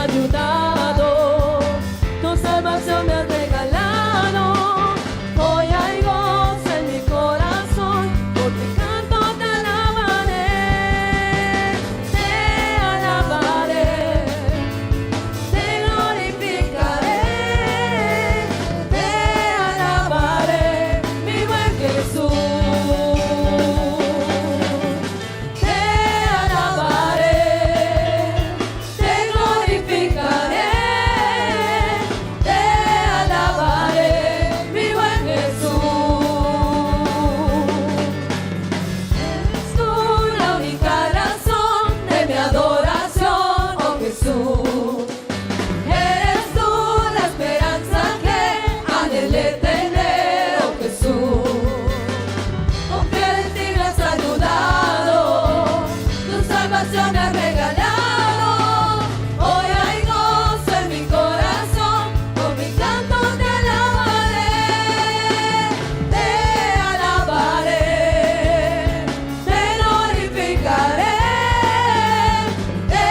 ayudado, tu salvación me has regalado. Hoy hay gozo en mi corazón, por mi canto te alabaré, te alabaré, te glorificaré, te alabaré, mi buen Jesús. Me has regalado, hoy hay gozo en mi corazón, con mi canto te alabaré, te glorificaré, te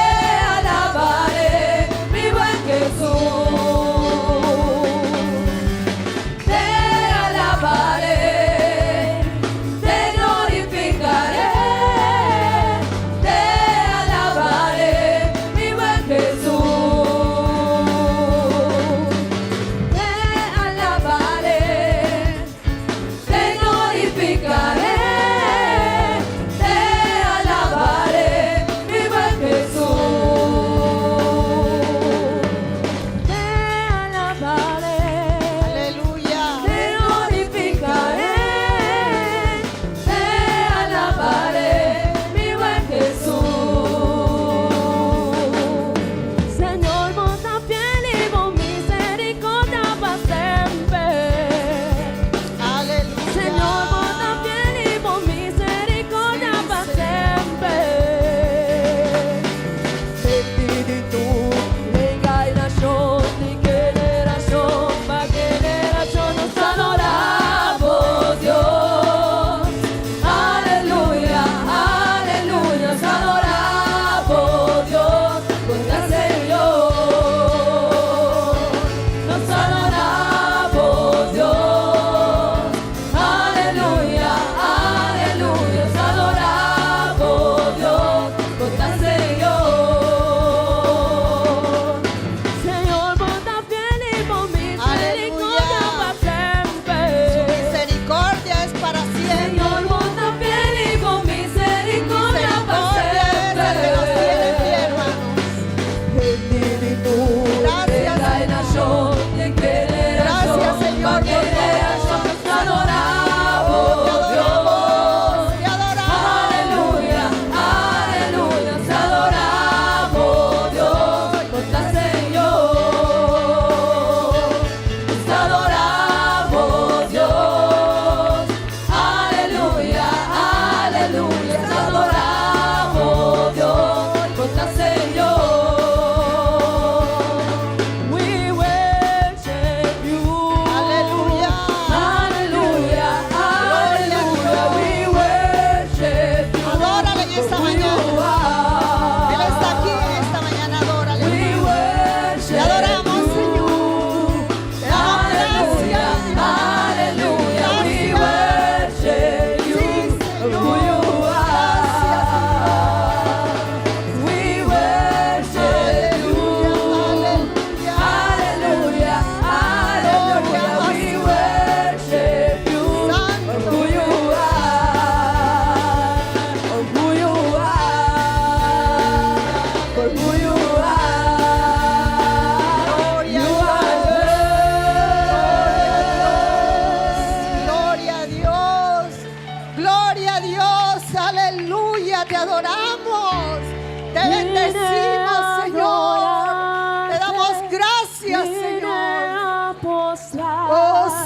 alabaré, mi buen Jesús. Te alabaré, te glorificaré.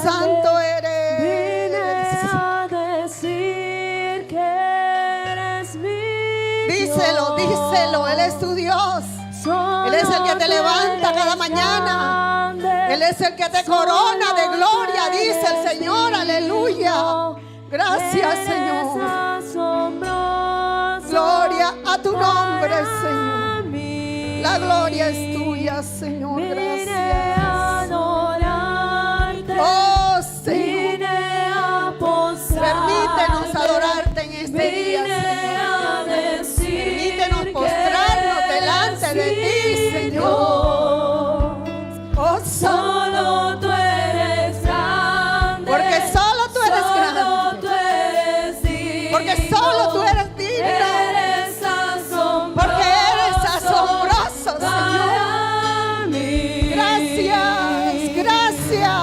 santo eres. Vine a decir que eres mi Díselo, Dios. díselo, Él es tu Dios. Él es el que te levanta cada mañana. Él es el que te corona de gloria, dice el Señor, aleluya. Gracias, Señor. Gloria a tu nombre, Señor. La gloria es tuya. Gracias, Señor, Vine gracias. a adorarte. Oh, Señor, Vine a postrarme. permítenos adorarte en este día, Vine Señor. a decir Permítenos que postrarnos eres delante de ti, mi Señor. Dios. Oh, Solo tú eres grande. porque solo tú eres grande. Solo tú eres digno. Porque solo tú eres digno. Eres asombroso. Porque eres asombroso, Señor. Para mí. Gracias, gracias.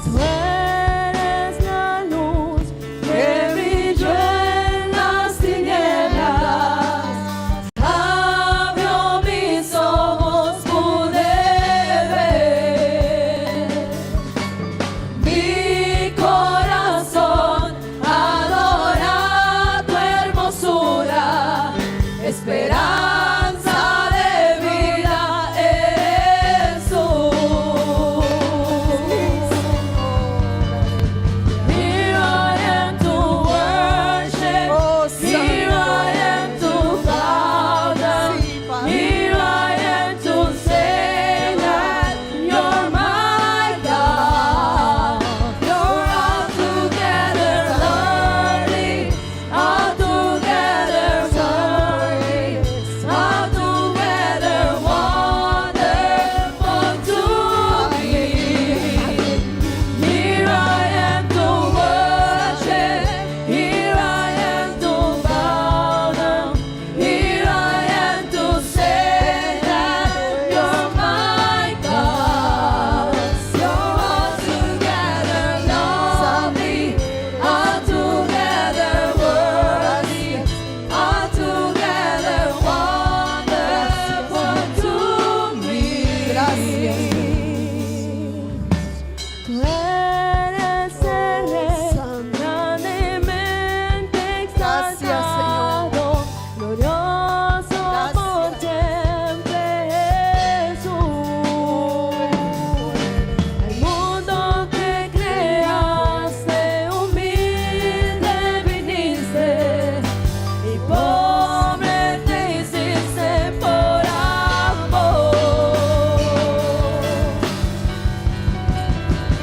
Tú eres la luz que brilló en las tinieblas. Abrió mis ojos, pude ver. Mi corazón adora tu hermosura. Esperanza de vida eres tú. Here I am to worship. Oh, Here I am to bow down. Sí, Padre. Here I am to say that you're my God. You're altogether lovely, altogether worthy, altogether wonderful to me. Here I am to worship. Here I am to bow down. Here I am to say that you're my God. You're altogether lovely, altogether worthy, altogether wonderful to me. Gracias. Tú eres el Rey, Santo. grandemente Gracias, Señor. exaltado, glorioso Gracias. por siempre Jesús. Al mundo que creaste, humilde viniste, y pobre te hiciste por amor.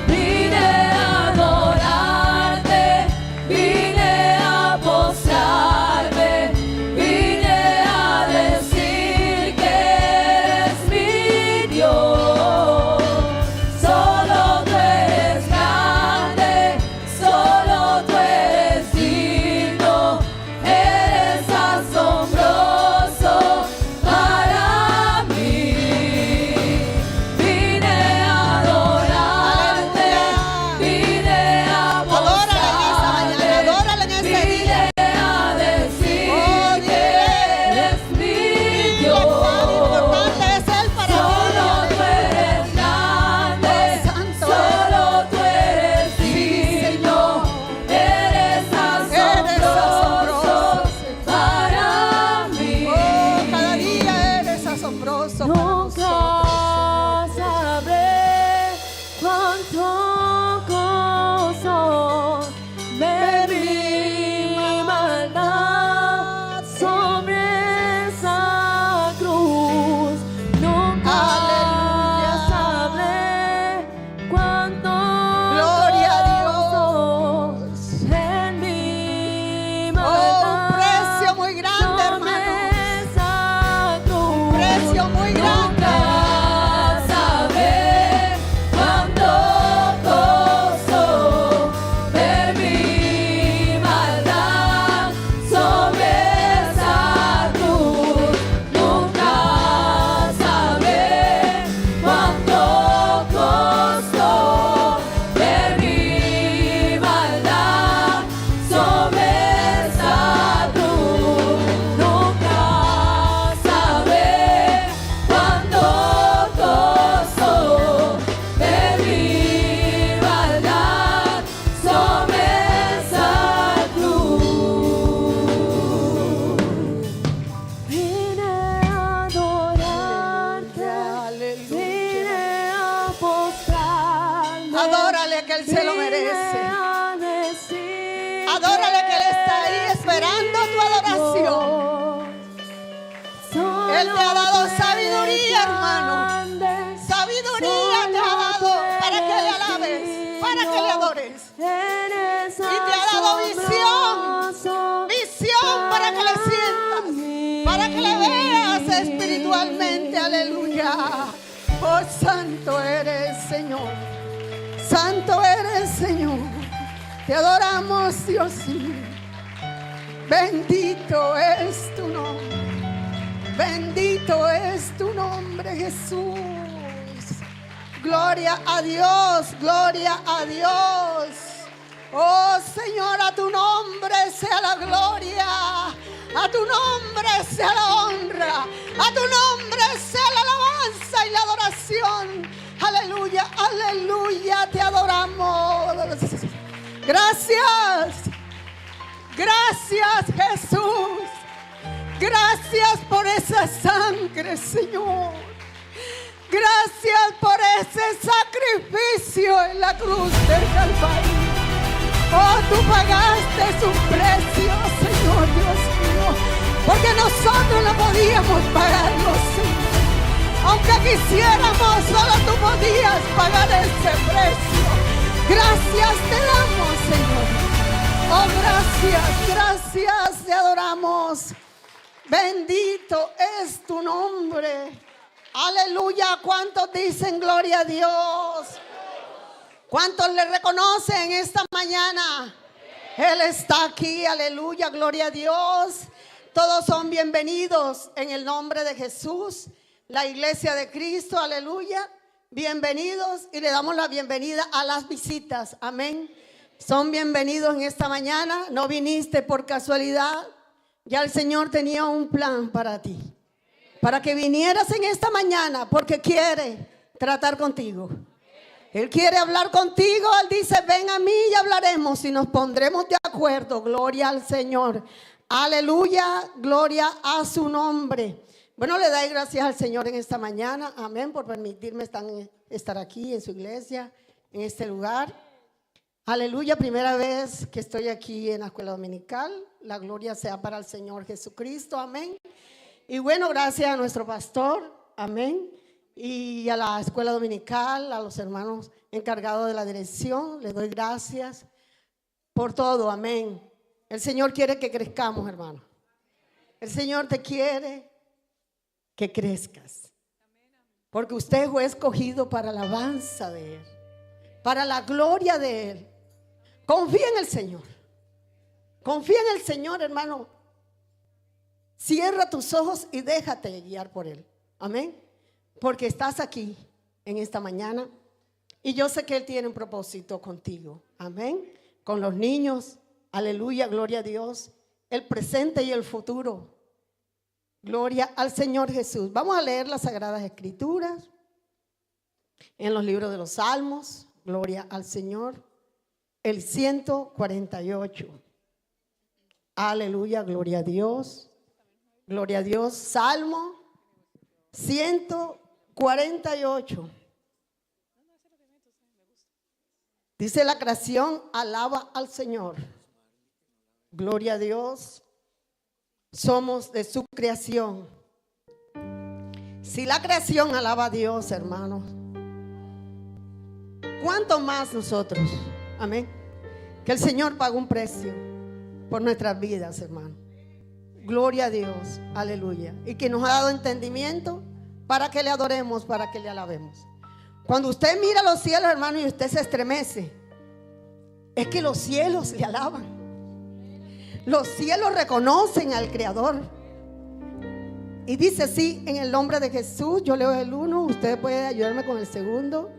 Vine a adorarte, vine a postrarme, vine a decir que eres mi Dios. Solo tú eres grande, solo tú eres digno, eres asombroso para mí. Vine a adorarte, vine a Adórale en esta mañana, adórale en este día. vine a decir Oh, que eres mi Dile cuán Dios. importante es Él para Solo tú ti. eres grande, Oh, santo solo tú eres digno, eres asombroso para mí. Oh, cada día eres asombroso para nosotros. Nunca sabré cuánto costó ver mi maldad sobre esa cruz. Nunca Aleluya. sabré cuánto Gloria a costó en mi Oh, un maldad precio muy grande, hermano. sobre esa cruz. Precio muy grande. Nunca sabré cuánto costó ver mi maldad sobre esa cruz. Nunca sabré cuánto costó ver mi maldad sobre esa cruz. Nunca sabré cuánto costó ver mi maldad sobre esa cruz. Vine a adorarte, vine a postrarme. Adórale que Él se lo merece. Vine a decir Adórale que Él está ahí esperando tu adoración. Él te ha dado sabiduría, hermano. espiritualmente, aleluya. Oh, santo eres, Señor. Santo eres, Señor. Te adoramos, Dios mío. Bendito es tu nombre. Bendito es tu nombre, Jesús. Gloria a Dios, gloria a Dios. Oh, Señor, a tu nombre sea la gloria. A tu nombre sea la honra. A tu nombre sea la alabanza y la adoración. Aleluya, aleluya, te adoramos. Gracias. Gracias, Jesús. Gracias por esa sangre, Señor. Gracias por ese sacrificio en la cruz del Calvario. Oh, tú pagaste un precio, Señor Dios mío, porque nosotros no podíamos pagarlo, Señor. Aunque quisiéramos, solo tú podías pagar ese precio. Gracias te damos, Señor. Oh, gracias, gracias, te adoramos. Bendito es tu nombre. Aleluya. ¿Cuántos dicen gloria a Dios? ¿Cuántos le reconocen esta mañana? Él está aquí, aleluya, gloria a Dios. Todos son bienvenidos en el nombre de Jesús. La iglesia de Cristo, aleluya. Bienvenidos y le damos la bienvenida a las visitas, amén. Son bienvenidos en esta mañana. No viniste por casualidad. Ya el Señor tenía un plan para ti, para que vinieras en esta mañana, porque quiere tratar contigo. Él quiere hablar contigo. Él dice: ven a mí y hablaremos y nos pondremos de acuerdo. Gloria al Señor. Aleluya, gloria a su nombre. Bueno, le doy gracias al Señor en esta mañana. Amén, por permitirme estar aquí en su iglesia, en este lugar. Aleluya, primera vez que estoy aquí en la escuela dominical. La gloria sea para el Señor Jesucristo. Amén. Y bueno, gracias a nuestro pastor. Amén. Y a la escuela dominical, a los hermanos encargados de la dirección, les doy gracias por todo, amén. El Señor quiere que crezcamos, hermano. El Señor te quiere que crezcas, porque usted fue escogido para la alabanza de Él, para la gloria de Él. Confía en el Señor. Confía en el Señor, hermano. Cierra tus ojos y déjate guiar por Él, amén. Porque estás aquí en esta mañana y yo sé que Él tiene un propósito contigo, amén. Con los niños, aleluya, gloria a Dios. El presente y el futuro. Gloria al Señor Jesús. Vamos a leer las Sagradas Escrituras en los libros de los Salmos. Gloria al Señor. El 148. Aleluya, gloria a Dios. Gloria a Dios. Salmo 148. Dice: la creación alaba al Señor. Gloria a Dios. Somos de su creación. Si la creación alaba a Dios, hermanos, ¿cuánto más nosotros? Amén. Que el Señor pagó un precio por nuestras vidas, hermano. Gloria a Dios, aleluya. Y que nos ha dado entendimiento para que le adoremos, para que le alabemos. Cuando usted mira los cielos, hermano, y usted se estremece, es que los cielos le alaban. Los cielos reconocen al Creador. Y dice así: en el nombre de Jesús. Yo leo el 1, usted puede ayudarme con el segundo,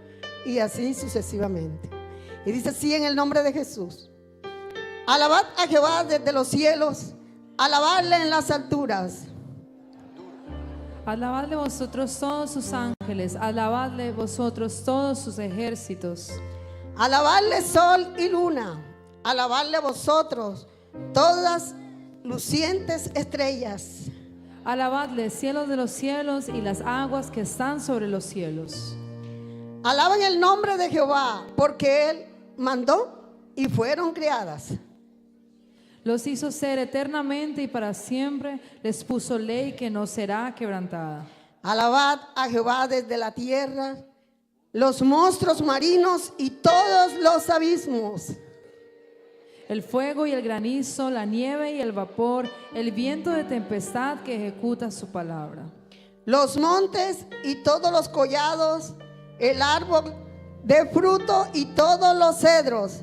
y así sucesivamente. Y dice así: en el nombre de Jesús. Alabad a Jehová desde los cielos, alabadle en las alturas. Alabadle vosotros todos sus ángeles, alabadle vosotros todos sus ejércitos. Alabadle sol y luna, alabadle vosotros todas lucientes estrellas. Alabadle cielos de los cielos y las aguas que están sobre los cielos. Alaben el nombre de Jehová, porque Él mandó y fueron creadas. Los hizo ser eternamente y para siempre, les puso ley que no será quebrantada. Alabad a Jehová desde la tierra, los monstruos marinos y todos los abismos. El fuego y el granizo, la nieve y el vapor, el viento de tempestad que ejecuta su palabra. los montes y todos los collados, el árbol de fruto y todos los cedros,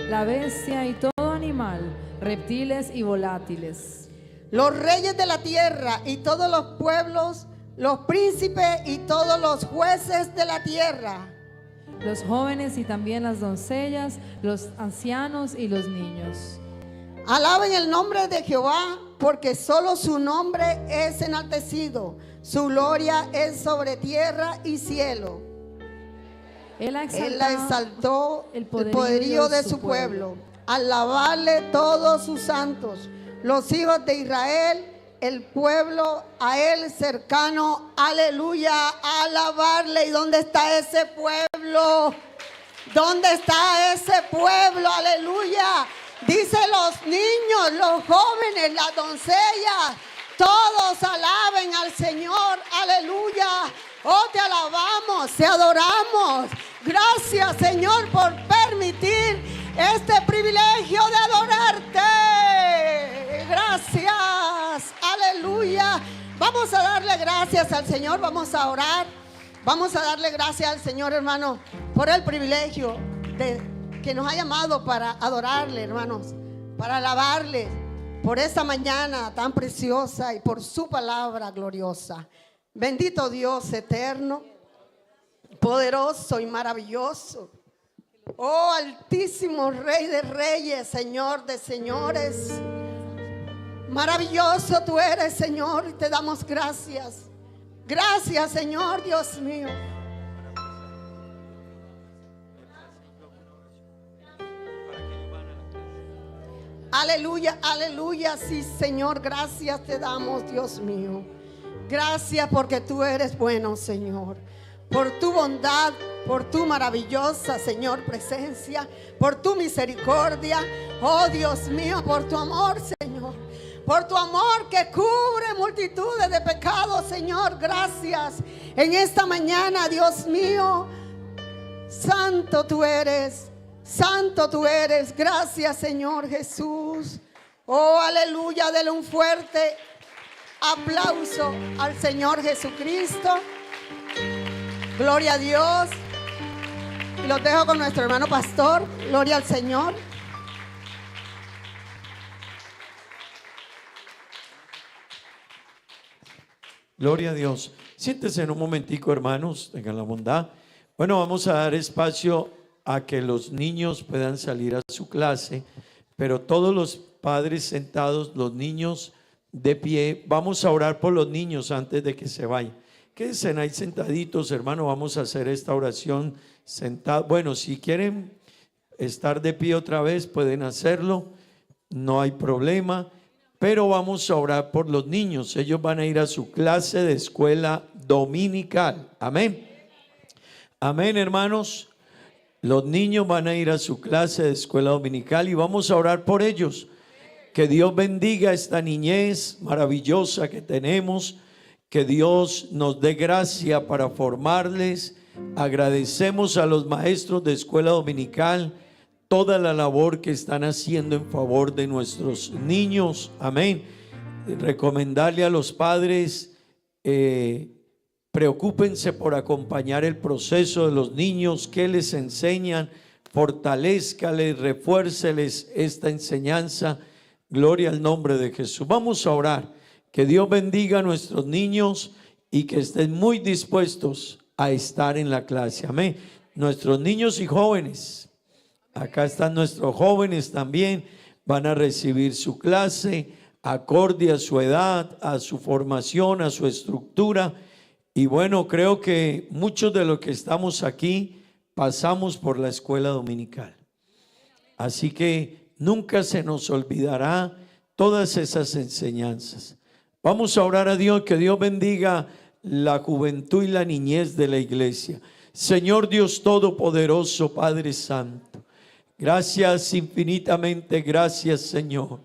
la bestia y todo animal, reptiles y volátiles, los reyes de la tierra y todos los pueblos, los príncipes y todos los jueces de la tierra, los jóvenes y también las doncellas, los ancianos y los niños. Alaben el nombre de Jehová, porque solo su nombre es enaltecido. Su gloria es sobre tierra y cielo. Él ha Él la exaltó el el poderío de su pueblo. Alabarle todos sus santos, los hijos de Israel, el pueblo a él cercano. Aleluya, alabarle. ¿Y dónde está ese pueblo? ¿Dónde está ese pueblo? Aleluya. Dice los niños, los jóvenes, las doncellas, todos alaben al Señor. Aleluya. Oh, te alabamos, te adoramos. Gracias, Señor, por permitir este privilegio de adorarte. Gracias. Aleluya. Vamos a darle gracias al Señor. Vamos a orar. Vamos a darle gracias al Señor, hermano, por el privilegio que nos ha llamado para adorarle, hermanos, para alabarle por esta mañana tan preciosa y por su palabra gloriosa. Bendito Dios eterno, poderoso y maravilloso. Oh, altísimo Rey de reyes, Señor de señores. Maravilloso tú eres, Señor, y te damos gracias. Gracias, Señor, Dios mío. Aleluya, aleluya, sí, Señor, gracias te damos, Dios mío. Gracias porque tú eres bueno, Señor, por tu bondad, por tu maravillosa, Señor, presencia, por tu misericordia, oh Dios mío, por tu amor, Señor, por tu amor que cubre multitudes de pecados, Señor. Gracias en esta mañana, Dios mío. Santo tú eres. Santo tú eres. Gracias, Señor Jesús. Oh, aleluya. Dele un fuerte aplauso al Señor Jesucristo. Gloria a Dios. Y los dejo con nuestro hermano pastor. Gloria al Señor. Gloria a Dios. Siéntese en un momentico, hermanos, tengan la bondad. Bueno, vamos a dar espacio a que los niños puedan salir a su clase, pero todos los padres sentados, los niños de pie. Vamos a orar por los niños antes de que se vayan. Quédense ahí sentaditos, hermano. Vamos a hacer esta oración sentados. Bueno, si quieren estar de pie otra vez, pueden hacerlo, no hay problema. Pero vamos a orar por los niños. Ellos van a ir a su clase de escuela dominical. Amén. Amén, hermanos. Los niños van a ir a su clase de escuela dominical y vamos a orar por ellos. Que Dios bendiga esta niñez maravillosa que tenemos. Que Dios nos dé gracia para formarles. Agradecemos a los maestros de escuela dominical toda la labor que están haciendo en favor de nuestros niños. Amén. Recomendarle a los padres, preocúpense por acompañar el proceso de los niños, que les enseñan, fortalézcales, refuérceles esta enseñanza. Gloria al nombre de Jesús. Vamos a orar. Que Dios bendiga a nuestros niños y que estén muy dispuestos a estar en la clase. Amén. Nuestros niños y jóvenes. Acá están nuestros jóvenes también, van a recibir su clase acorde a su edad, a su formación, a su estructura. Y bueno, creo que muchos de los que estamos aquí pasamos por la escuela dominical. Así que nunca se nos olvidará todas esas enseñanzas. Vamos a orar a Dios, que Dios bendiga la juventud y la niñez de la iglesia. Señor Dios Todopoderoso, Padre Santo, gracias infinitamente, gracias Señor,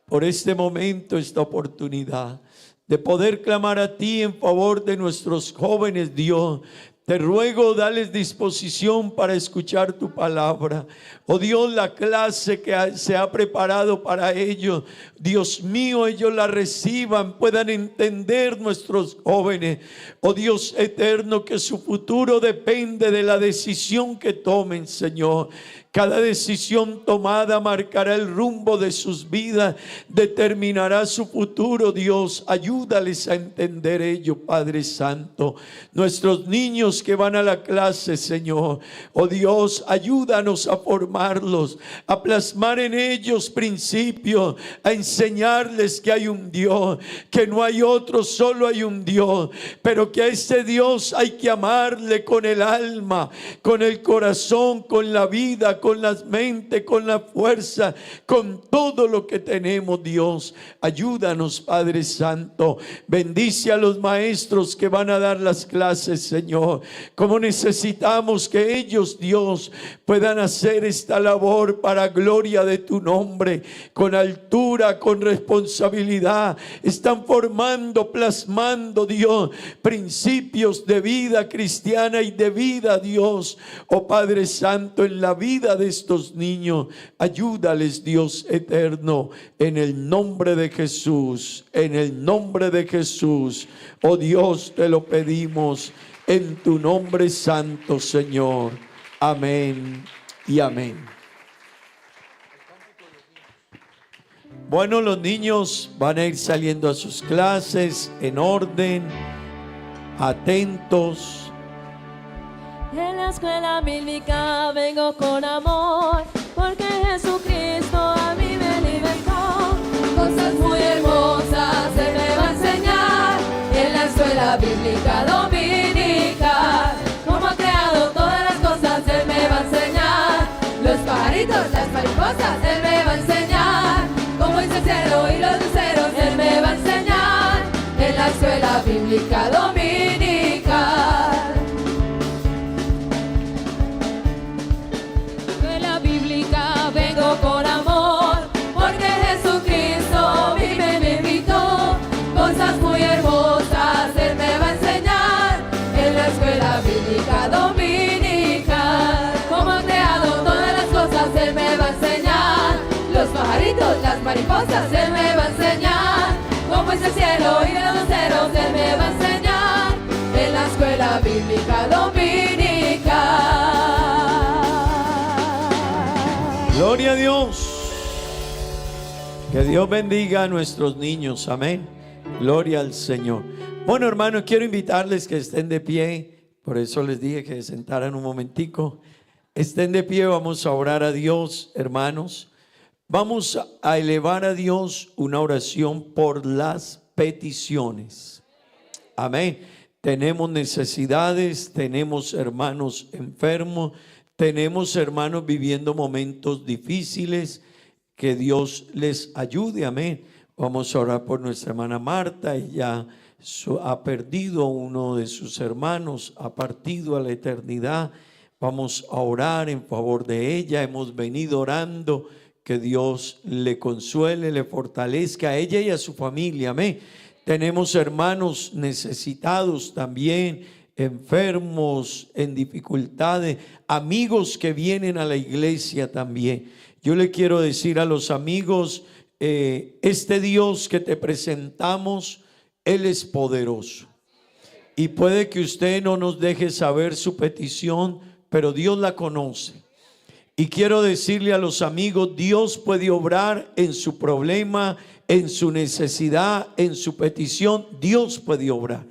por este momento, esta oportunidad de poder clamar a ti en favor de nuestros jóvenes, Dios. Te ruego, dales disposición para escuchar tu palabra. Oh Dios, la clase que se ha preparado para ellos, Dios mío, ellos la reciban, puedan entender nuestros jóvenes. Oh Dios eterno, que su futuro depende de la decisión que tomen, Señor. Cada decisión tomada marcará el rumbo de sus vidas, determinará su futuro. Dios, ayúdales a entender ello, Padre Santo. Nuestros niños que van a la clase, Señor, oh Dios, ayúdanos a formarlos, a plasmar en ellos principios, a enseñarles que hay un Dios, que no hay otro, solo hay un Dios, pero que a ese Dios hay que amarle con el alma, con el corazón, con la vida, con las mentes, con la fuerza, con todo lo que tenemos. Dios, ayúdanos, Padre Santo. Bendice a los maestros que van a dar las clases, Señor. Como necesitamos que ellos, Dios, puedan hacer esta labor para gloria de tu nombre, con altura, con responsabilidad. Están formando, plasmando, Dios, principios de vida cristiana y de vida, Dios, oh Padre Santo, en la vida de estos niños. Ayúdales, Dios eterno, en el nombre de Jesús, en el nombre de Jesús. Oh Dios, te lo pedimos en tu nombre santo, Señor. Amén y amén. Bueno, los niños van a ir saliendo a sus clases en orden, atentos. En la escuela bíblica vengo con amor, porque Jesucristo a mí me libertó. Cosas muy hermosas Él me va a enseñar. En la escuela bíblica dominical, como ha creado todas las cosas Él me va a enseñar. Los pajaritos, las mariposas Él me va a enseñar. Como hizo el cielo y los luceros Él me va a enseñar. En la escuela bíblica dominical. Vengo con amor, porque Jesucristo a mí me invitó. Cosas muy hermosas Él me va a enseñar. En la escuela bíblica dominical, como ha creado todas las cosas Él me va a enseñar. Los pajaritos, las mariposas Él me va a enseñar. Como es el cielo y los luceros Él me va a enseñar. En la escuela bíblica dominical. Gloria a Dios. Que Dios bendiga a nuestros niños. Amén. Gloria al Señor. Bueno, hermanos, quiero invitarles que estén de pie. Por eso les dije que se sentaran un momentico. Estén de pie, vamos a orar a Dios, hermanos. Vamos a elevar a Dios una oración por las peticiones. Amén. Tenemos necesidades, tenemos hermanos enfermos, tenemos hermanos viviendo momentos difíciles. Que Dios les ayude, amén. Vamos a orar por nuestra hermana Marta. Ella ha perdido a uno de sus hermanos, ha partido a la eternidad. Vamos a orar en favor de ella. Hemos venido orando que Dios le consuele, le fortalezca a ella y a su familia, amén. Tenemos hermanos necesitados también, enfermos, en dificultades, amigos que vienen a la iglesia también. Yo le quiero decir a los amigos, este Dios que te presentamos, Él es poderoso. Y puede que usted no nos deje saber su petición, pero Dios la conoce. Y quiero decirle a los amigos, Dios puede obrar en su problema, en su necesidad, en su petición. Dios puede obrar.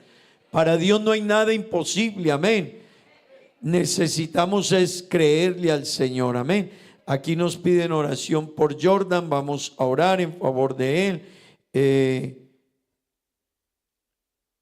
Para Dios no hay nada imposible, amén. Necesitamos es creerle al Señor, amén. Aquí nos piden oración por Jordan, vamos a orar en favor de él.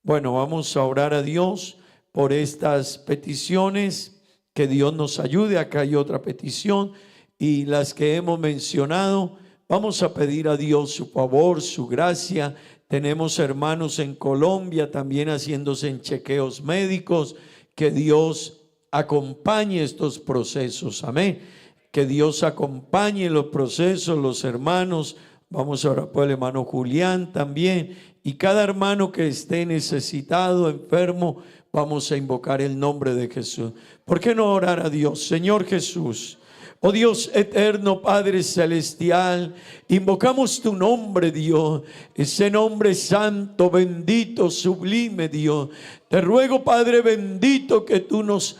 Bueno, vamos a orar a Dios por estas peticiones, que Dios nos ayude. Acá hay otra petición y las que hemos mencionado, vamos a pedir a Dios su favor, su gracia. Tenemos hermanos en Colombia también haciéndose en chequeos médicos, que Dios acompañe estos procesos, amén. Que Dios acompañe los procesos, los hermanos. Vamos a orar por el hermano Julián también. Y cada hermano que esté necesitado, enfermo, Vamos a invocar el nombre de Jesús. ¿Por qué no orar a Dios? Señor Jesús, oh Dios eterno, Padre celestial, invocamos tu nombre, Dios, ese nombre santo, bendito, sublime, Dios. Te ruego, Padre bendito, que tú nos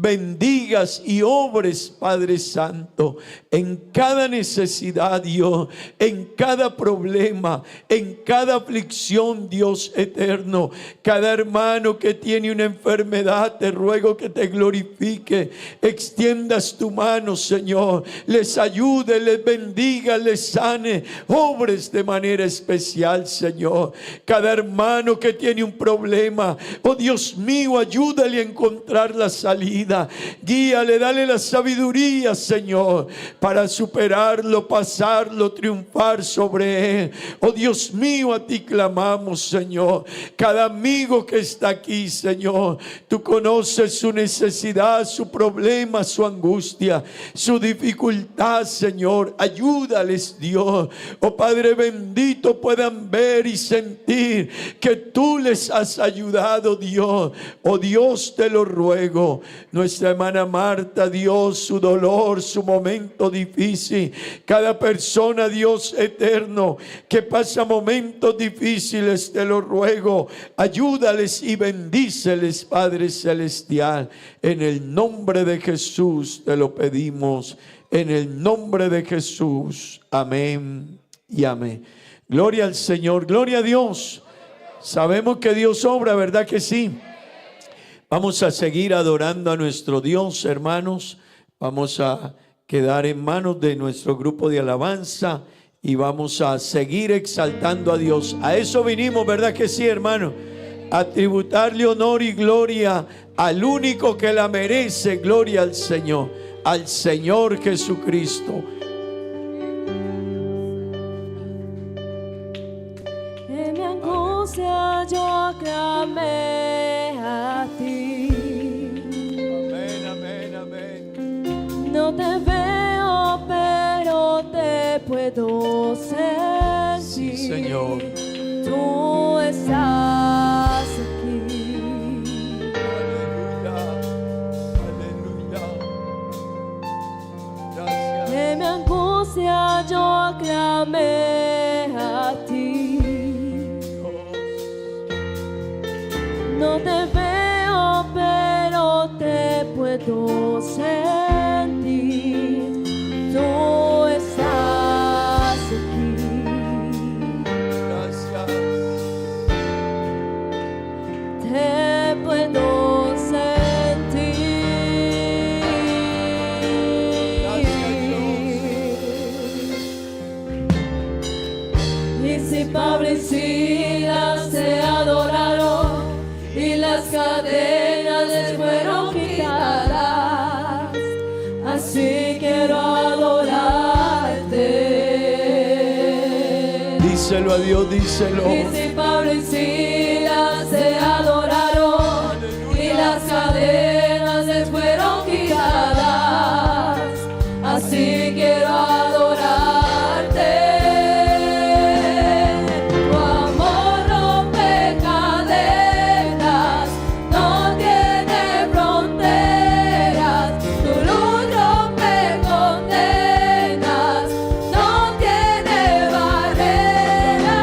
bendigas y obres, Padre Santo, en cada necesidad, Dios, en cada problema, en cada aflicción, Dios eterno. Cada hermano que tiene una enfermedad, te ruego que te glorifique, extiendas tu mano, Señor, les ayude, les bendiga, les sane, obres de manera especial, Señor. Cada hermano que tiene un problema, oh Dios mío, ayúdale a encontrar la salida. Guíale, dale la sabiduría, Señor, para superarlo, pasarlo, triunfar sobre él. Oh Dios mío, a ti clamamos, Señor. Cada amigo que está aquí, Señor, tú conoces su necesidad, su problema, su angustia, su dificultad, Señor. Ayúdales, Dios. Oh Padre bendito, puedan ver y sentir que tú les has ayudado, Dios. Oh Dios, te lo ruego. Nuestra hermana Marta, Dios, su dolor, su momento difícil. Cada persona, Dios eterno, que pasa momentos difíciles, te lo ruego. Ayúdales y bendíceles, Padre celestial. En el nombre de Jesús te lo pedimos. En el nombre de Jesús. Amén y amén. Gloria al Señor, gloria a Dios. Sabemos que Dios obra, ¿verdad que sí? Vamos a seguir adorando a nuestro Dios, hermanos. Vamos a quedar en manos de nuestro grupo de alabanza y vamos a seguir exaltando a Dios. A eso vinimos, ¿verdad que sí, hermano? A tributarle honor y gloria al único que la merece. Gloria al Señor Jesucristo. En mi angustia yo clamé a ti. Amén, amén, amén. No te veo, pero te puedo sentir. Sí, Señor. Tú estás aquí. Aleluya, aleluya. Gracias. En mi angustia yo clamé a ti. No te veo, pero te puedo sentir. Tú estás aquí. Gracias. Te puedo sentir. Y si Pablo y Silas te adoraron y las cadenas les fueron quitadas, así quiero adorarte. Díselo a Dios, díselo. Y si Pablo y Silas te adoraron y las cadenas les fueron quitadas, así quiero adorarte. Tu amor rompe cadenas, no tiene fronteras. Tu luz rompe condenas, no tiene barreras.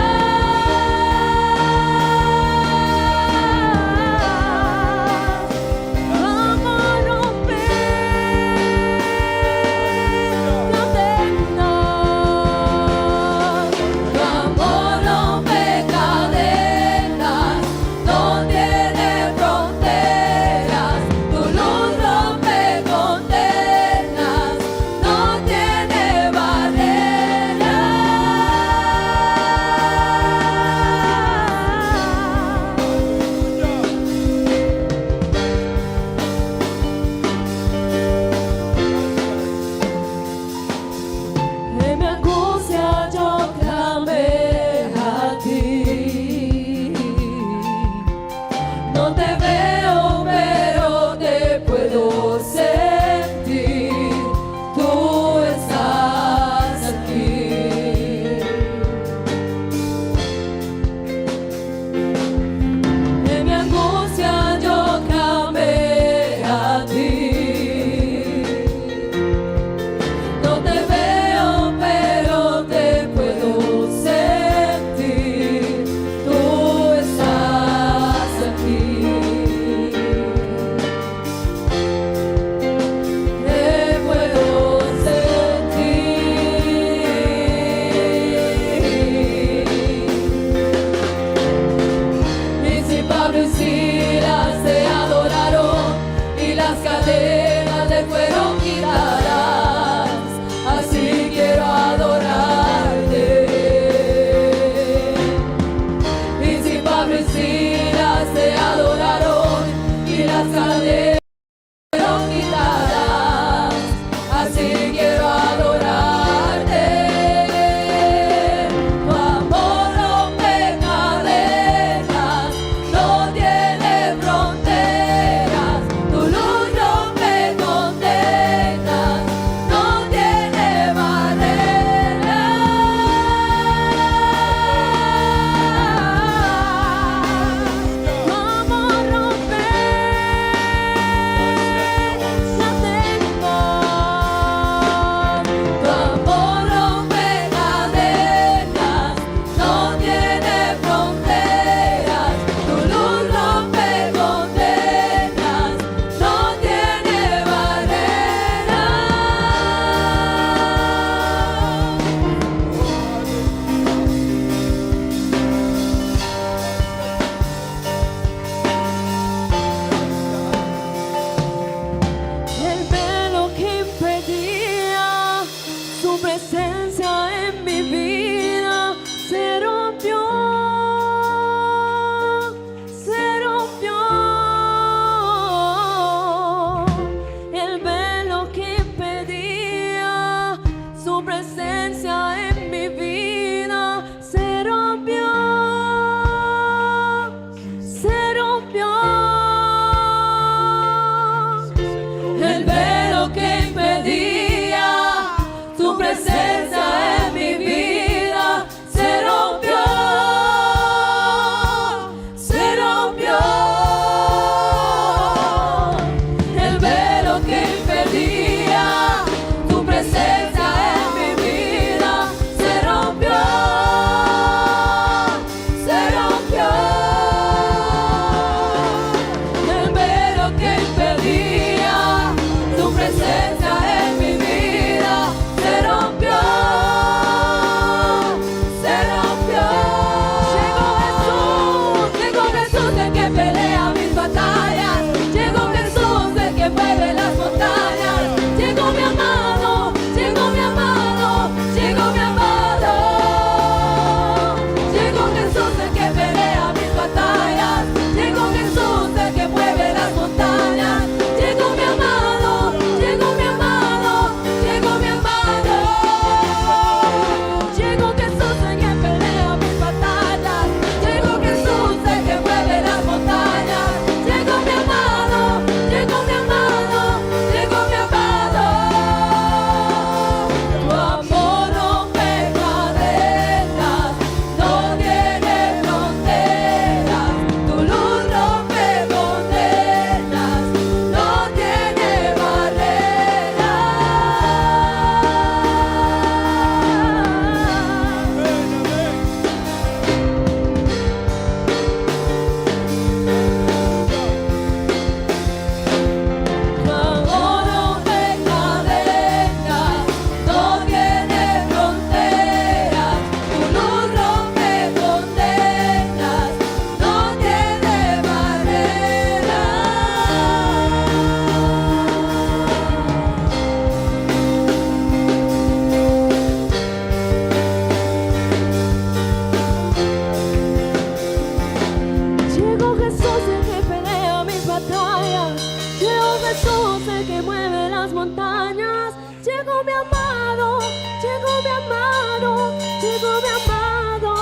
sé que mueve las montañas. Llegó mi amado, llegó mi amado, llegó mi amado.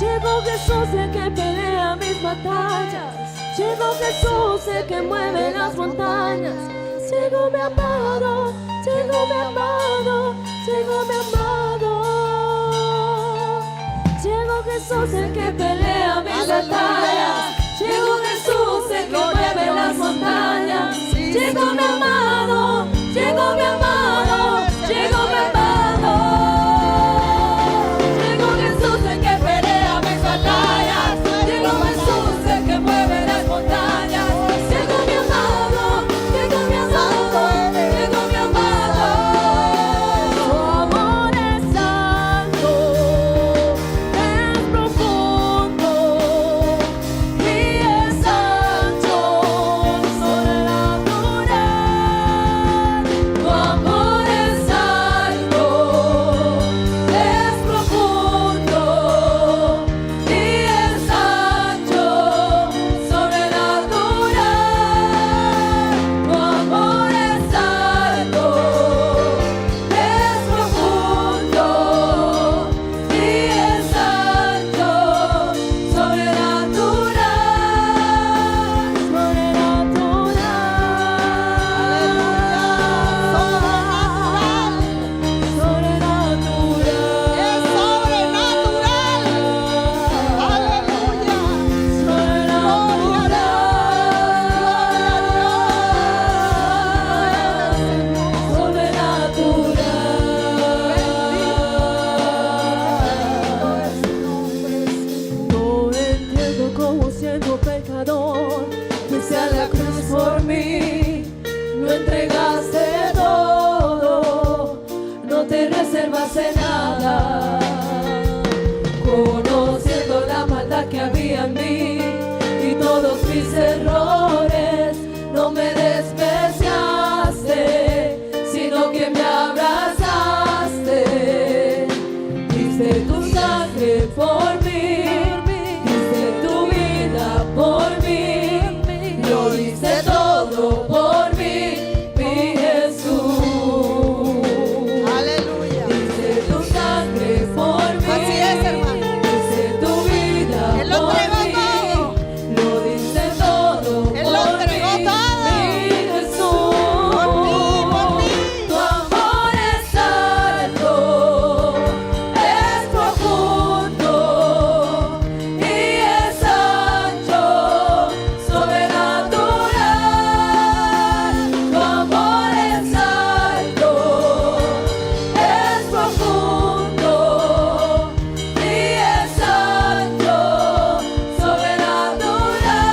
Llegó Jesús el que pelea mis batallas. Llegó Jesús el que mueve las montañas. Llegó mi amado, llegó mi amado, llegó mi amado. Llegó Jesús el que pelea mis batallas. Llegó Jesús el que mueve las montañas. Llegó mi amado, llegó mi amado, llegó mi amado. Llegó Jesús el que pelea mis batallas. Llegó Jesús el que mueve las montañas. Llegó mi amado, llegó mi amado, llegó mi amado. Su amor es santo, es profundo y es ancho, sobrenatural. Tu amor es alto, es profundo y es ancho, sobrenatural. Tu amor es alto, es profundo y es ancho, Es sobrenatural. Aleluya. No entiendo cómo siendo pecador fuiste a la cruz por mí, lo entregaste todo, no te reservaste nada, conociendo la maldad que había en mí y todos mis errores, no me despreciaste, sino que me abrazaste, diste tu sangre por mí, diste tu vida por mí, lo diste todo por mí, mi Jesús. Aleluya. Diste tu sangre por mí. Así es, hermano. Diste tu vida Él lo por entregó mí. todo. Lo diste todo Él por lo entregó mí, todo. mi Jesús. Por mí, por mí. Tu amor es alto, es profundo y es ancho, sobrenatural. Tu amor es alto, es profundo y es ancho, sobrenatural.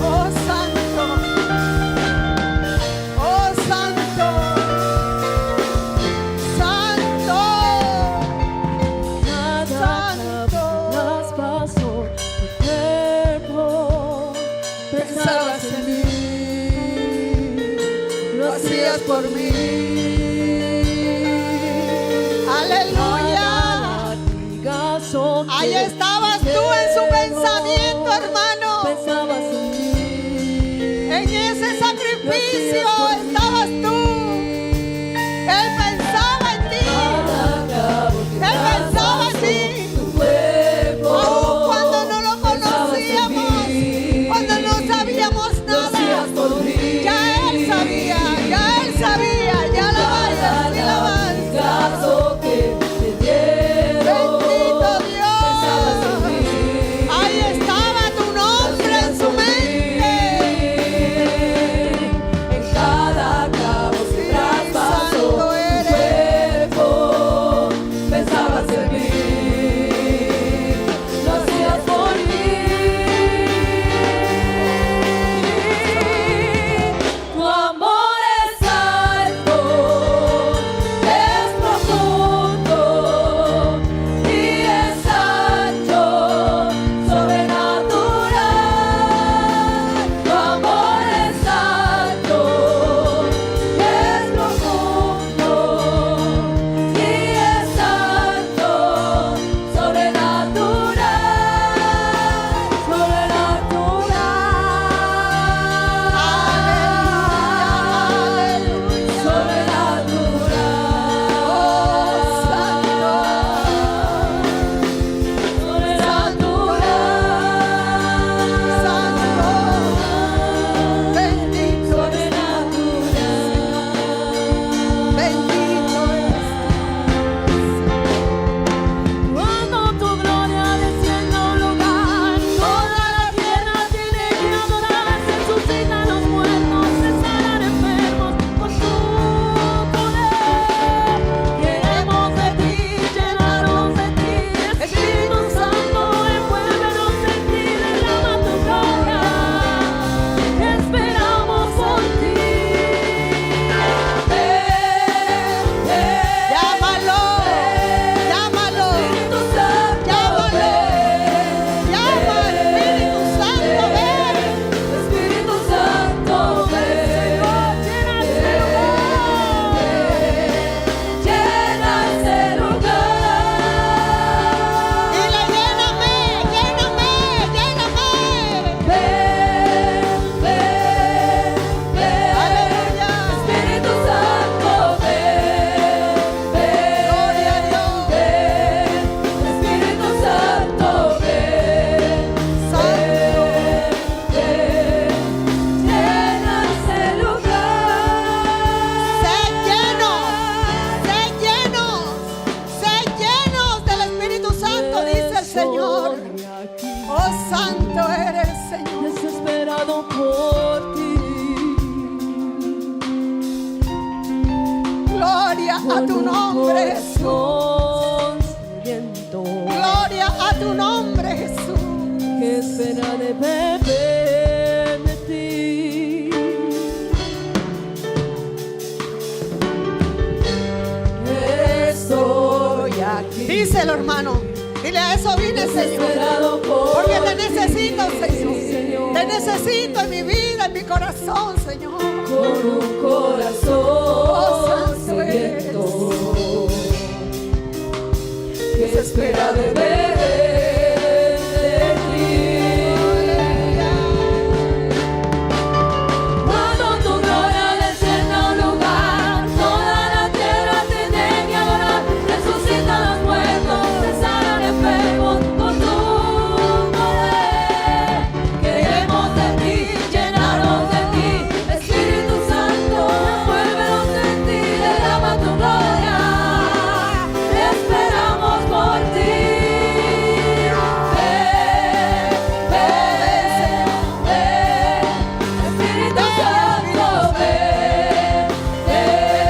Oh santo, oh santo, santo, santo. Las pasó tu cuerpo, pensabas en mí, Lo hacías por mí. Aleluya. Ahí estabas tú en su pensamiento, hermano. Pensabas en mí, En ese sacrificio estabas tú. Él pensaba en ti. Él pensaba en ti. tu cuerpo, Aún cuando no lo pensabas en conocíamos, mí, cuando no sabíamos lo hacías nada, por mí. ya Él sabía, ya la vaya, sí la vaya. Caso que te dieron, Bendito Dios. pensabas en mí, a tu nombre, Jesús. corazón sediento Gloria a tu nombre, Jesús. que espera de beber de ti. Estoy aquí. Díselo, hermano. Dile, a eso vine, Señor. Desesperado por Porque te necesito, ti, Señor. Te necesito en mi vida, en mi corazón, Señor. con un corazón sediento que se espera de beber de ti. Cuando tu gloria descienda a un lugar, toda la tierra tiene que adorar. Resucitan los muertos, se sanan enfermos con tu poder. Queremos de ti, llenarnos de ti, Espíritu Santo, envuélvenos en ti, derrama tu gloria. Esperamos por ti. Ven, ven, ven, Espíritu Santo, ven, ven,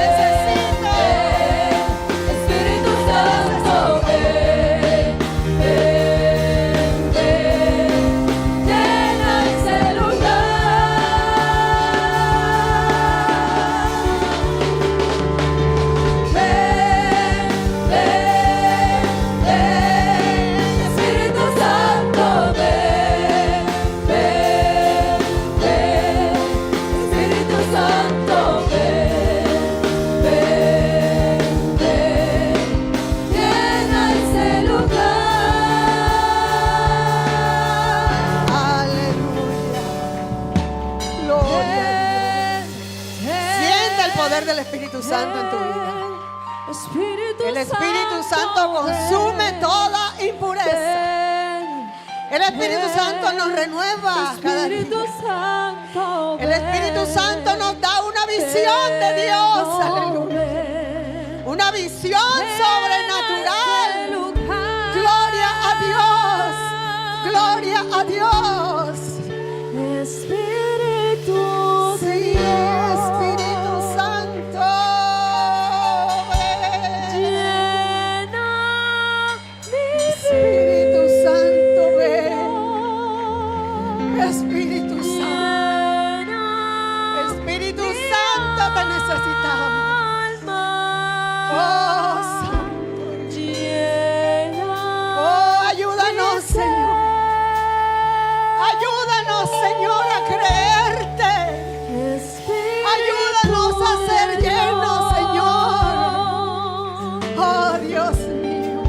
Espíritu Santo, ven, ven, ven, llena ese lugar. Ven, ven, ven, Espíritu Santo, ven, ven, ven, Espíritu Santo, ven, ven, ven, llena ese lugar. Aleluya. Gloria a Dios. Siente el poder del Espíritu Santo en tu vida. El Espíritu Santo consume toda impureza. El Espíritu Santo nos renueva cada día. Espíritu Santo, El Espíritu Santo nos da una visión de Dios. Aleluya. Una visión sobrenatural. Gloria a Dios. Gloria a Dios. Espíritu, Sí, Espíritu Santo. Ven. llena mi Espíritu Santo, ven. Espíritu Santo. vida. Espíritu Santo, te necesitamos. Oh, Santo. Llena Oh, ayúdanos, Señor. Ayúdanos, Señor, a creerte. Ayúdanos a ser llenos, Señor. Oh, Dios mío.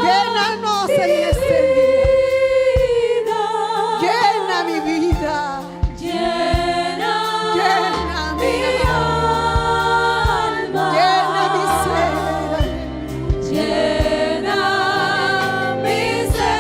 Llénanos en este día. Llena mi vida. Llena mi alma, Llena mi ser. llena mi ser.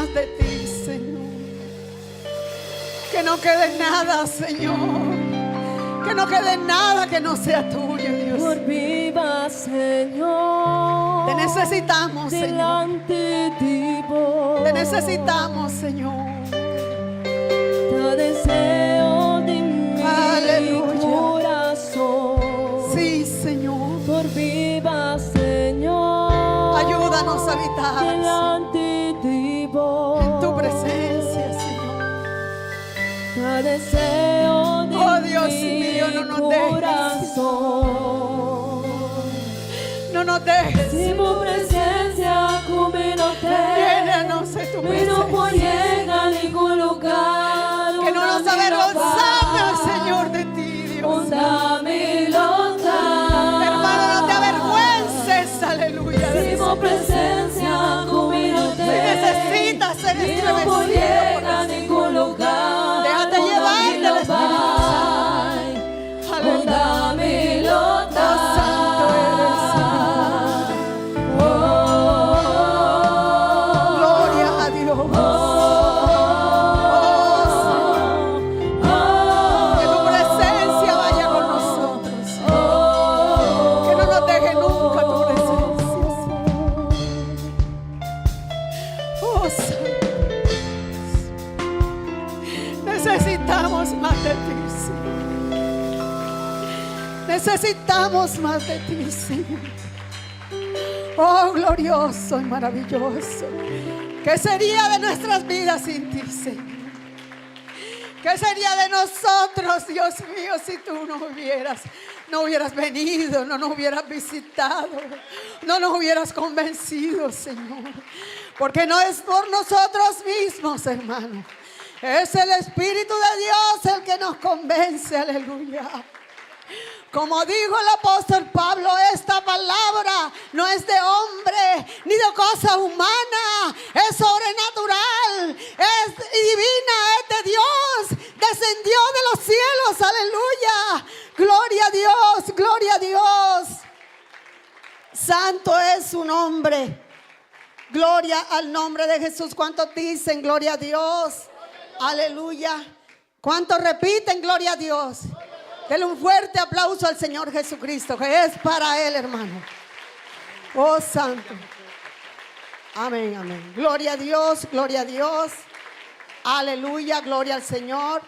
más de ti, Señor. Que no quede nada, Señor. Que no quede nada que no sea tuyo, Dios. Por viva, Señor. Te necesitamos, Señor. Delante de ti voy. Te necesitamos, Señor. Te deseo de mi Aleluya. corazón. Sí, Señor. Por viva, Señor. Ayúdanos a habitar, Señor, Delante de ti voy. en tu presencia, Señor. Te deseo de Oh, Dios mi mío, no nos dejes. corazón. No nos dejes. Si tu presencia come no te Llénanos de tu y no puedo presencia. llegar a ningún lugar. Que no nos avergonzamos, Señor, de ti, Dios. Hermano, no te avergüences, aleluya. Si tu presencia come no Si te necesitas ser y no puedo estremecido, llegar a ningún lugar. déjate llevar del Espíritu Santo. aleluya. Oh, santo eres, Señor. Gloria a Dios. Que tu presencia vaya con nosotros. Que no nos deje nunca tu presencia. Oh, santo. Necesitamos más de ti, Señor. Necesitamos más de ti, Señor. Oh, glorioso y maravilloso. ¿Qué sería de nuestras vidas sin ti, Señor? ¿Qué sería de nosotros, Dios mío, si tú no hubieras venido, no nos hubieras visitado, no nos hubieras convencido, Señor? Porque no es por nosotros mismos, hermano. Es el Espíritu de Dios el que nos convence, aleluya. Como dijo el apóstol Pablo, esta palabra no es de hombre ni de cosa humana, es sobrenatural, es divina, es de Dios, descendió de los cielos, aleluya. Gloria a Dios, gloria a Dios. Santo es su nombre. Gloria al nombre de Jesús. ¿Cuántos dicen gloria a Dios? Aleluya. ¿Cuántos repiten gloria a Dios? Denle un fuerte aplauso al Señor Jesucristo, que es para Él, hermano. Oh, santo. Amén, amén. Gloria a Dios, gloria a Dios. Aleluya, gloria al Señor.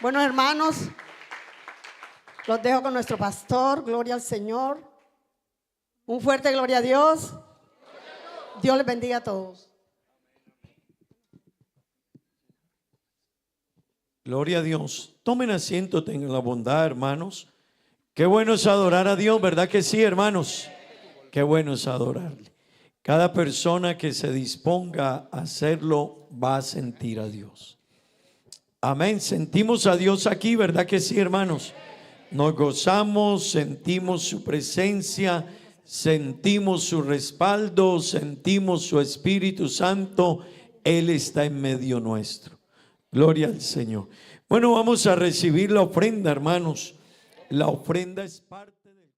Bueno, hermanos, los dejo con nuestro pastor. Gloria al Señor. Un fuerte gloria a Dios. Dios les bendiga a todos. Gloria a Dios. Tomen asiento, tengan la bondad, hermanos. Qué bueno es adorar a Dios, ¿verdad que sí, hermanos? Qué bueno es adorarle. Cada persona que se disponga a hacerlo va a sentir a Dios. Amén. Sentimos a Dios aquí, ¿verdad que sí, hermanos? Nos gozamos, sentimos su presencia, sentimos su respaldo, sentimos su Espíritu Santo. Él está en medio nuestro. Gloria al Señor. Bueno, vamos a recibir la ofrenda, hermanos. La ofrenda es parte de...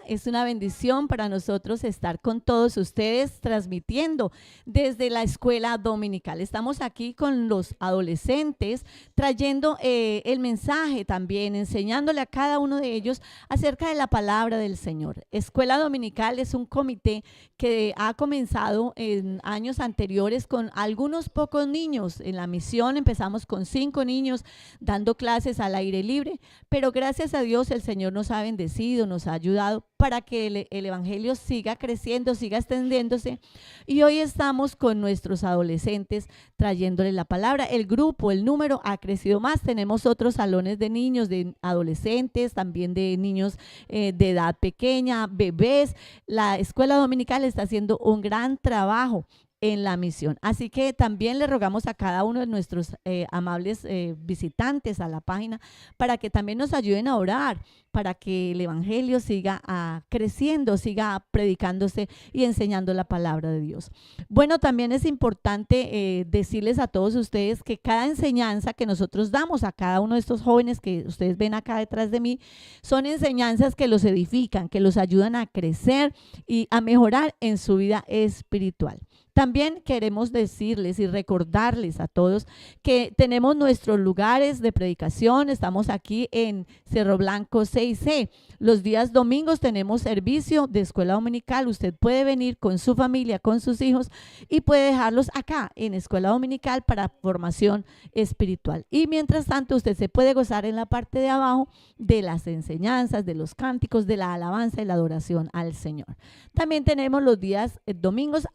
Es una bendición para nosotros estar con todos ustedes transmitiendo desde la escuela dominical. Estamos aquí con los adolescentes trayendo el mensaje también, enseñándole a cada uno de ellos acerca de la palabra del Señor. Escuela Dominical es un comité que ha comenzado en años anteriores con algunos pocos niños. En la misión empezamos con 5 niños dando clases al aire libre, pero gracias a Dios el Señor nos ha bendecido, nos ha ayudado para que el evangelio siga creciendo, siga extendiéndose. Y hoy estamos con nuestros adolescentes trayéndoles la palabra. El grupo, el número ha crecido más. Tenemos otros salones de niños, de adolescentes, también de niños de edad pequeña, bebés. La escuela dominical está haciendo un gran trabajo en la misión. Así que también le rogamos a cada uno de nuestros amables visitantes a la página para que también nos ayuden a orar, para que el evangelio siga creciendo, siga predicándose y enseñando la palabra de Dios. Bueno, también es importante decirles a todos ustedes que cada enseñanza que nosotros damos a cada uno de estos jóvenes que ustedes ven acá detrás de mí, son enseñanzas que los edifican, que los ayudan a crecer y a mejorar en su vida espiritual. También queremos decirles y recordarles a todos que tenemos nuestros lugares de predicación. Estamos aquí en Cerro Blanco 6C. Los días domingos tenemos servicio de escuela dominical. Usted puede venir con su familia, con sus hijos y puede dejarlos acá en escuela dominical para formación espiritual. Y mientras tanto usted se puede gozar en la parte de abajo de las enseñanzas, de los cánticos, de la alabanza y la adoración al Señor. También tenemos los días domingos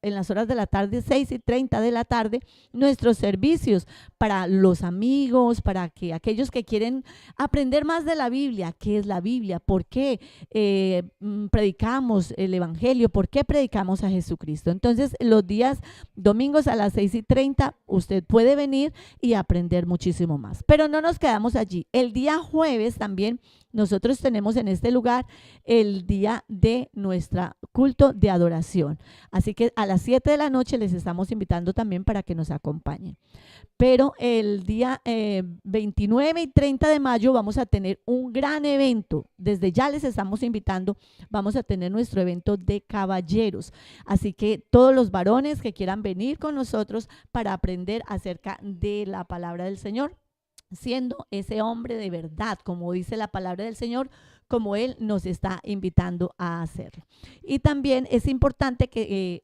en las horas de la tarde, 6:30 de la tarde, nuestros servicios para los amigos, para que aquellos que quieren aprender más de la Biblia, qué es la Biblia, por qué predicamos el evangelio, por qué predicamos a Jesucristo. Entonces, los días domingos a las 6:30 usted puede venir y aprender muchísimo más. Pero no nos quedamos allí. El día jueves también nosotros tenemos en este lugar el día de nuestro culto de adoración. Así que a las 7 de la noche les estamos invitando también para que nos acompañen. Pero el día 29 y 30 de mayo vamos a tener un gran evento. Desde ya les estamos invitando, vamos a tener nuestro evento de caballeros. Así que todos los varones que quieran venir con nosotros para aprender acerca de la palabra del Señor, siendo ese hombre de verdad, como dice la palabra del Señor, como Él nos está invitando a hacerlo. Y también es importante que,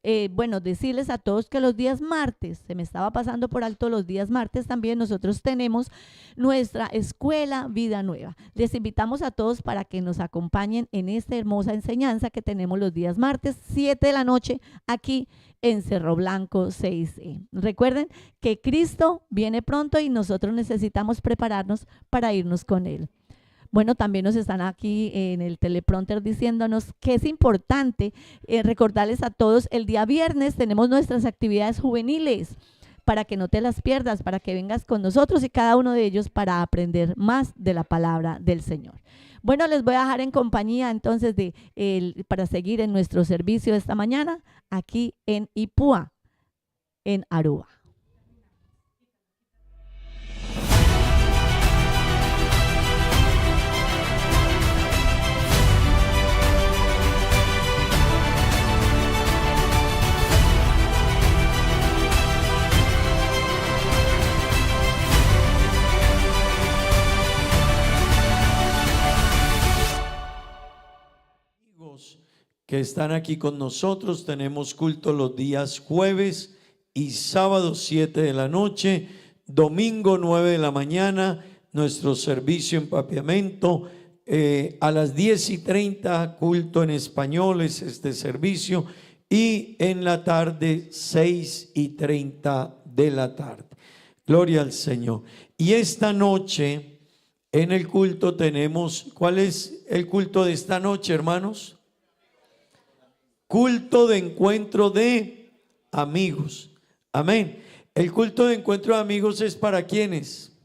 decirles a todos que los días martes, se me estaba pasando por alto, los días martes también nosotros tenemos nuestra escuela Vida Nueva. Les invitamos a todos para que nos acompañen en esta hermosa enseñanza que tenemos los días martes, 7 de la noche, aquí en Cerro Blanco 6E. Recuerden que Cristo viene pronto y nosotros necesitamos prepararnos para irnos con Él. Bueno, también nos están aquí en el teleprompter diciéndonos que es importante recordarles a todos, el día viernes tenemos nuestras actividades juveniles para que no te las pierdas, para que vengas con nosotros y cada uno de ellos para aprender más de la palabra del Señor. Bueno, les voy a dejar en compañía entonces para seguir en nuestro servicio esta mañana aquí en Ipúa, en Aruba. Que están aquí con nosotros, tenemos culto los días jueves y sábado 7 de la noche, domingo 9 de la mañana, nuestro servicio en Papiamento, a las 10:30 culto en español es este servicio, y en la tarde 6:30 de la tarde. Gloria al Señor. Y esta noche en el culto tenemos, ¿cuál es el culto de esta noche, hermanos? Culto de encuentro de amigos. Amén. El culto de encuentro de amigos es ¿para quiénes?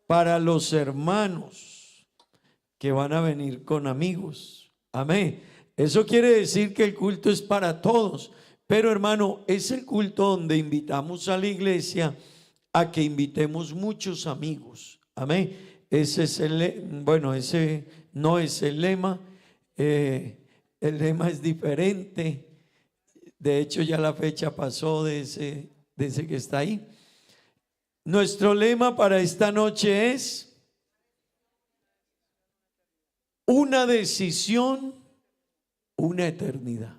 Para los hermanos que van a venir con amigos. Amén. Eso quiere decir que el culto es para todos. Pero hermano, es el culto donde invitamos a la iglesia a que invitemos muchos amigos. Amén. Ese es ese no es el lema. El lema es diferente. De hecho, ya la fecha pasó de ese que está ahí. Nuestro lema para esta noche es una decisión, una eternidad.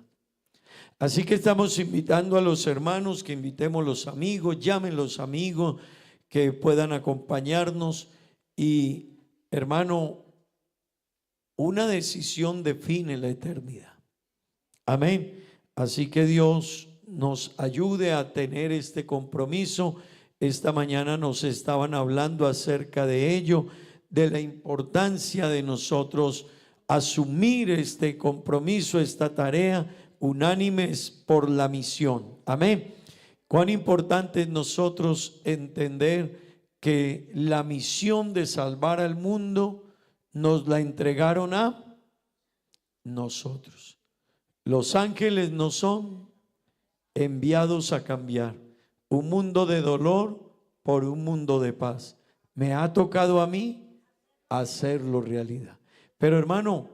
Así que estamos invitando a los hermanos que invitemos los amigos, llamen los amigos que puedan acompañarnos. Y hermano, una decisión define la eternidad. Amén. Así que Dios nos ayude a tener este compromiso. Esta mañana nos estaban hablando acerca de ello, de la importancia de nosotros asumir este compromiso, esta tarea, unánimes por la misión. Amén. Cuán importante es nosotros entender que la misión de salvar al mundo nos la entregaron a nosotros. Los ángeles no son enviados a cambiar un mundo de dolor por un mundo de paz. Me ha tocado a mí hacerlo realidad. Pero hermano,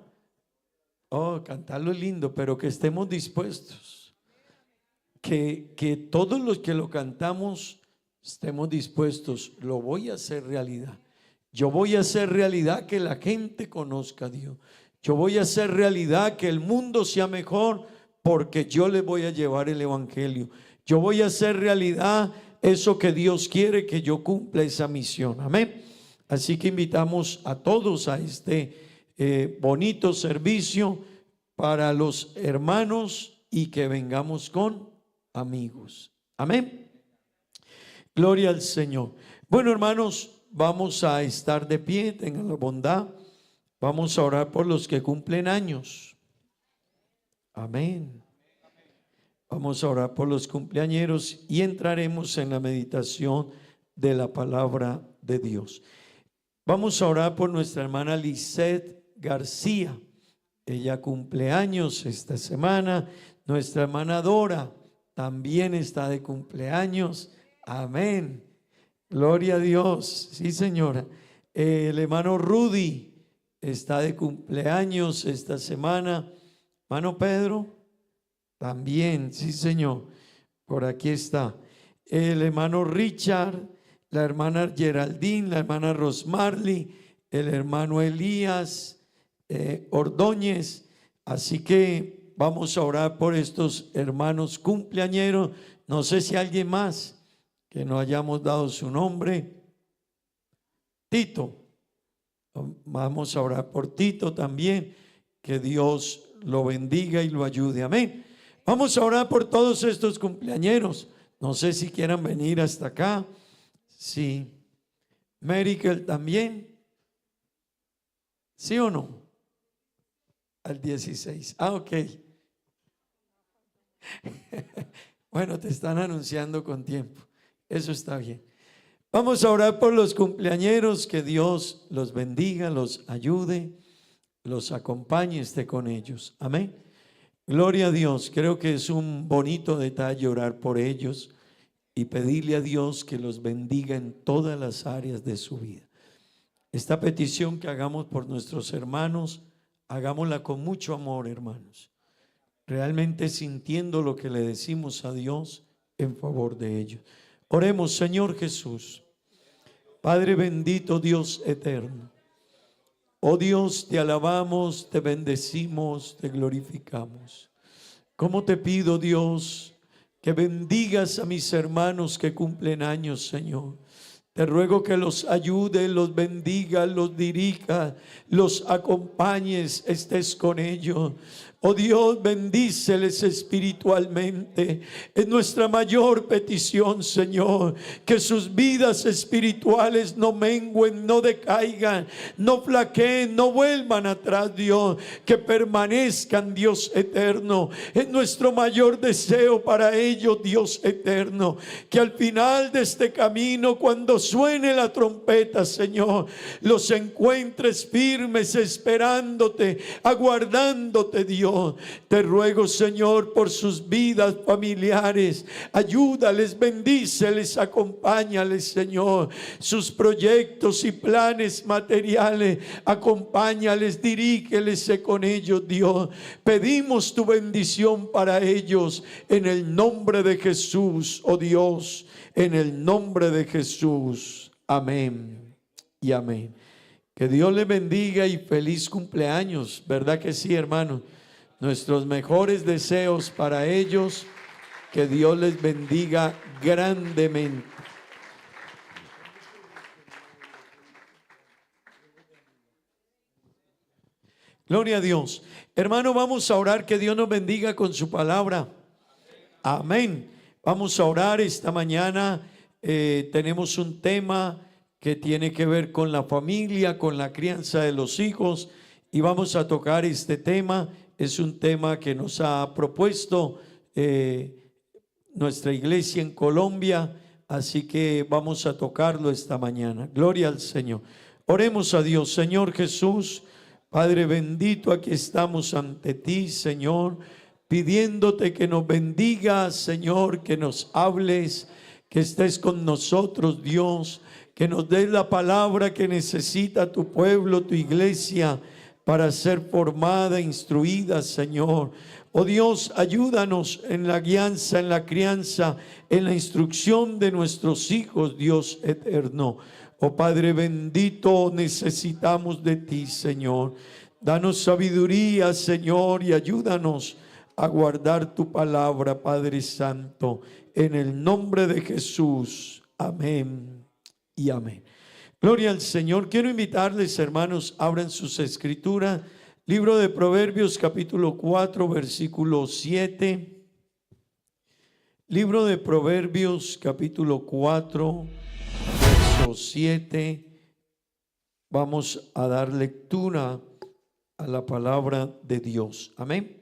cantarlo es lindo, pero que estemos dispuestos. Que todos los que lo cantamos estemos dispuestos. Lo voy a hacer realidad. Yo voy a hacer realidad que la gente conozca a Dios. Yo voy a hacer realidad que el mundo sea mejor porque yo le voy a llevar el evangelio. Yo voy a hacer realidad eso que Dios quiere que yo cumpla esa misión. Amén. Así que invitamos a todos a este bonito servicio para los hermanos y que vengamos con amigos. Amén. Gloria al Señor. Bueno, hermanos, vamos a estar de pie, tengan la bondad. Vamos a orar por los que cumplen años. Amén. Vamos a orar por los cumpleañeros y entraremos en la meditación de la palabra de Dios. Vamos a orar por nuestra hermana Lisette García. Ella cumple años esta semana. Nuestra hermana Dora también está de cumpleaños. Amén. Gloria a Dios. Sí, señora. El hermano Rudy está de cumpleaños esta semana. Hermano Pedro también, sí, señor. Por aquí está. El hermano Richard, la hermana Geraldine, la hermana Rosmarly, el hermano Elías Ordóñez. Así que vamos a orar por estos hermanos cumpleañeros. No sé si alguien más que no hayamos dado su nombre. Tito. Vamos a orar por Tito también. Que Dios lo bendiga y lo ayude. Amén. Vamos a orar por todos estos cumpleañeros. No sé si quieran venir hasta acá. Sí. Merikel también. ¿Sí o no? Al 16. Ok. Bueno, te están anunciando con tiempo. Eso está bien. Vamos a orar por los cumpleañeros. Que Dios los bendiga, los ayude, los acompañe, esté con ellos. Amén. Gloria a Dios. Creo que es un bonito detalle orar por ellos y pedirle a Dios que los bendiga en todas las áreas de su vida. Esta petición que hagamos por nuestros hermanos, hagámosla con mucho amor, hermanos. Realmente sintiendo lo que le decimos a Dios en favor de ellos. Oremos. Señor Jesús, Padre bendito, Dios eterno. Oh Dios, te alabamos, te bendecimos, te glorificamos. ¿Cómo te pido, Dios, que bendigas a mis hermanos que cumplen años, Señor? Te ruego que los ayude, los bendiga, los dirija, los acompañes, estés con ellos. Oh Dios, bendíceles espiritualmente. Es nuestra mayor petición, Señor, que sus vidas espirituales no mengüen, no decaigan, no flaqueen, no vuelvan atrás, Dios, que permanezcan, Dios eterno. Es nuestro mayor deseo para ellos, Dios eterno, que al final de este camino, cuando suene la trompeta, Señor, los encuentres firmes, esperándote, aguardándote, Dios. Te ruego, Señor, por sus vidas familiares. Ayúdales, bendíceles, acompáñales, Señor. Sus proyectos y planes materiales, acompáñales, dirígeles, sé con ellos, Dios. Pedimos tu bendición para ellos en el nombre de Jesús, oh Dios, en el nombre de Jesús. Amén y amén. Que Dios les bendiga y feliz cumpleaños. ¿Verdad que sí, hermanos? Nuestros mejores deseos para ellos. Que Dios les bendiga grandemente. Gloria a Dios. Hermano, vamos a orar que Dios nos bendiga con su palabra. Amén. Vamos a orar esta mañana. Tenemos un tema que tiene que ver con la familia, con la crianza de los hijos, y vamos a tocar este tema es un tema que nos ha propuesto nuestra iglesia en Colombia, así que vamos a tocarlo esta mañana. Gloria al Señor. Oremos a Dios. Señor Jesús, Padre bendito, aquí estamos ante ti, Señor, pidiéndote que nos bendigas, Señor, que nos hables, que estés con nosotros, Dios, que nos des la palabra que necesita tu pueblo, tu iglesia, para ser formada, instruida, Señor. Oh Dios, ayúdanos en la guianza, en la crianza, en la instrucción de nuestros hijos, Dios eterno. Oh Padre bendito, necesitamos de ti, Señor. Danos sabiduría, Señor, y ayúdanos a guardar tu palabra, Padre Santo, en el nombre de Jesús. Amén y amén. Gloria al Señor. Quiero invitarles, hermanos, abran sus escrituras. Libro de Proverbios, capítulo 4, versículo 7. Libro de Proverbios, capítulo 4, verso 7. Vamos a dar lectura a la palabra de Dios. Amén.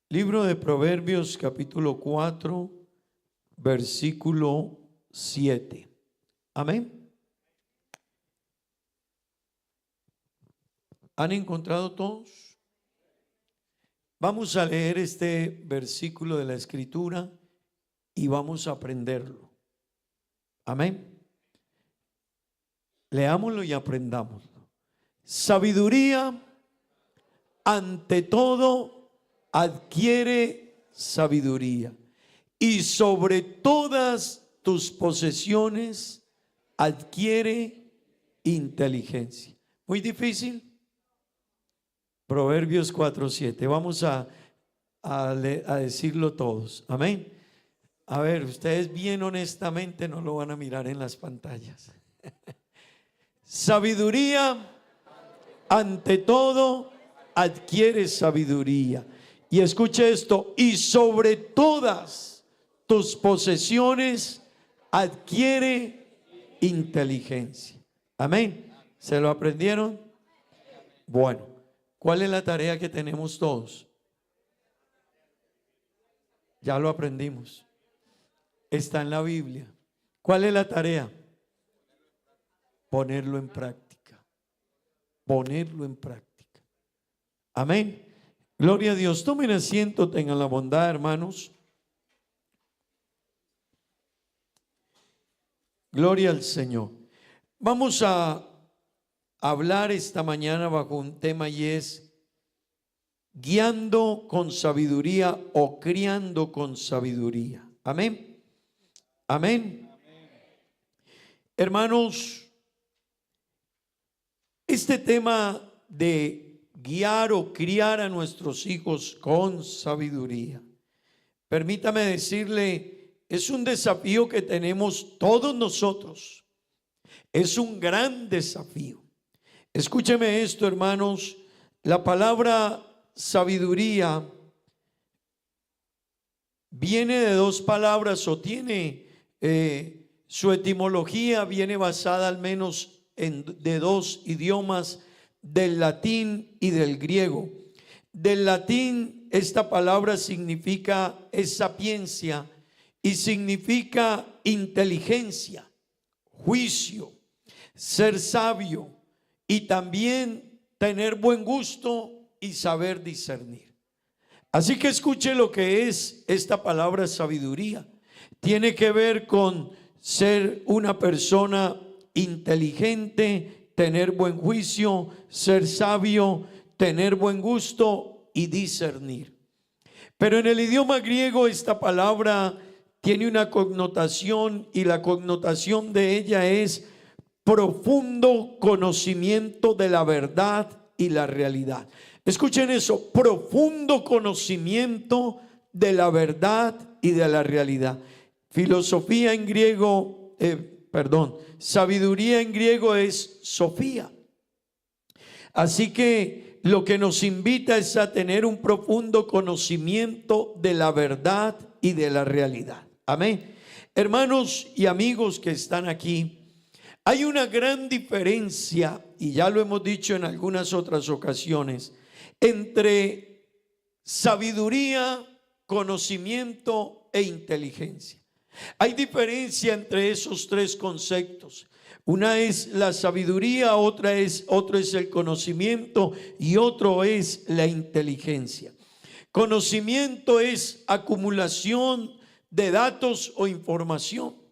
Libro de Proverbios, capítulo 4, versículo 7. Amén. ¿Han encontrado todos? Vamos a leer este versículo de la Escritura y vamos a aprenderlo. Amén. Leámoslo y aprendámoslo. Sabiduría, ante todo, adquiere sabiduría, y sobre todas tus posesiones adquiere inteligencia. Muy difícil. Proverbios 4:7. Vamos a decirlo todos. Amén. A ver, ustedes bien honestamente no lo van a mirar en las pantallas. Sabiduría, ante todo, adquiere sabiduría. Y escuche esto, y sobre todas tus posesiones adquiere inteligencia. Amén. ¿Se lo aprendieron? Bueno, ¿cuál es la tarea que tenemos todos? Ya lo aprendimos. Está en la Biblia. ¿Cuál es la tarea? Ponerlo en práctica. Ponerlo en práctica. Amén. Gloria a Dios. Tomen asiento, tengan la bondad, hermanos. Gloria al Señor. Vamos a hablar esta mañana bajo un tema y es guiando con sabiduría o criando con sabiduría. Amén. Amén. Hermanos, este tema de guiar o criar a nuestros hijos con sabiduría, permítame decirle, es un desafío que tenemos todos nosotros. Es un gran desafío. Escúcheme esto, hermanos. La palabra sabiduría viene de dos palabras o tiene su etimología, viene basada al menos de dos idiomas, del latín y del griego. Del latín, esta palabra significa sapiencia y significa inteligencia, juicio, ser sabio y también tener buen gusto y saber discernir. Así que escuche lo que es esta palabra sabiduría. Tiene que ver con ser una persona inteligente, tener buen juicio, ser sabio, tener buen gusto y discernir. Pero en el idioma griego esta palabra tiene una connotación y la connotación de ella es profundo conocimiento de la verdad y la realidad. Escuchen eso, profundo conocimiento de la verdad y de la realidad. Filosofía en griego, sabiduría en griego es Sofía. Así que lo que nos invita es a tener un profundo conocimiento de la verdad y de la realidad. Amén. Hermanos y amigos que están aquí, hay una gran diferencia y ya lo hemos dicho en algunas otras ocasiones, entre sabiduría, conocimiento e inteligencia. Hay diferencia entre esos tres conceptos. Una es la sabiduría, otro es el conocimiento y otro es la inteligencia. Conocimiento es acumulación de datos o información.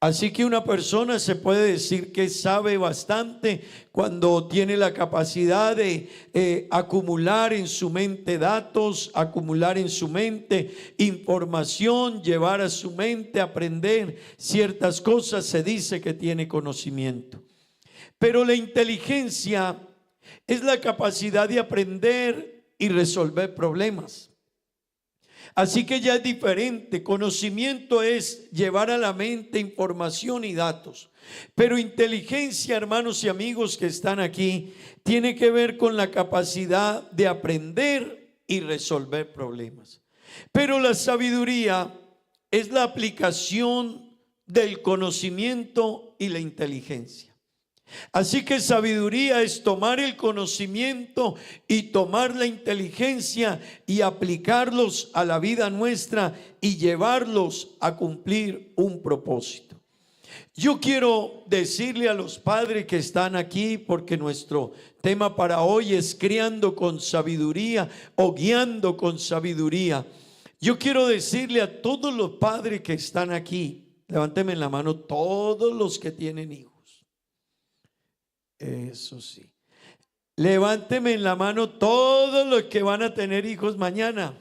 Así que una persona se puede decir que sabe bastante cuando tiene la capacidad de acumular en su mente datos, acumular en su mente información, llevar a su mente, aprender ciertas cosas, se dice que tiene conocimiento. Pero la inteligencia es la capacidad de aprender y resolver problemas. Así que ya es diferente. Conocimiento es llevar a la mente información y datos. Pero inteligencia, hermanos y amigos que están aquí, tiene que ver con la capacidad de aprender y resolver problemas. Pero la sabiduría es la aplicación del conocimiento y la inteligencia. Así que sabiduría es tomar el conocimiento y tomar la inteligencia y aplicarlos a la vida nuestra y llevarlos a cumplir un propósito. Yo quiero decirle a los padres que están aquí, porque nuestro tema para hoy es criando con sabiduría o guiando con sabiduría. Yo quiero decirle a todos los padres que están aquí, levánteme la mano todos los que tienen hijos. Eso sí. Levánteme en la mano todos los que van a tener hijos mañana.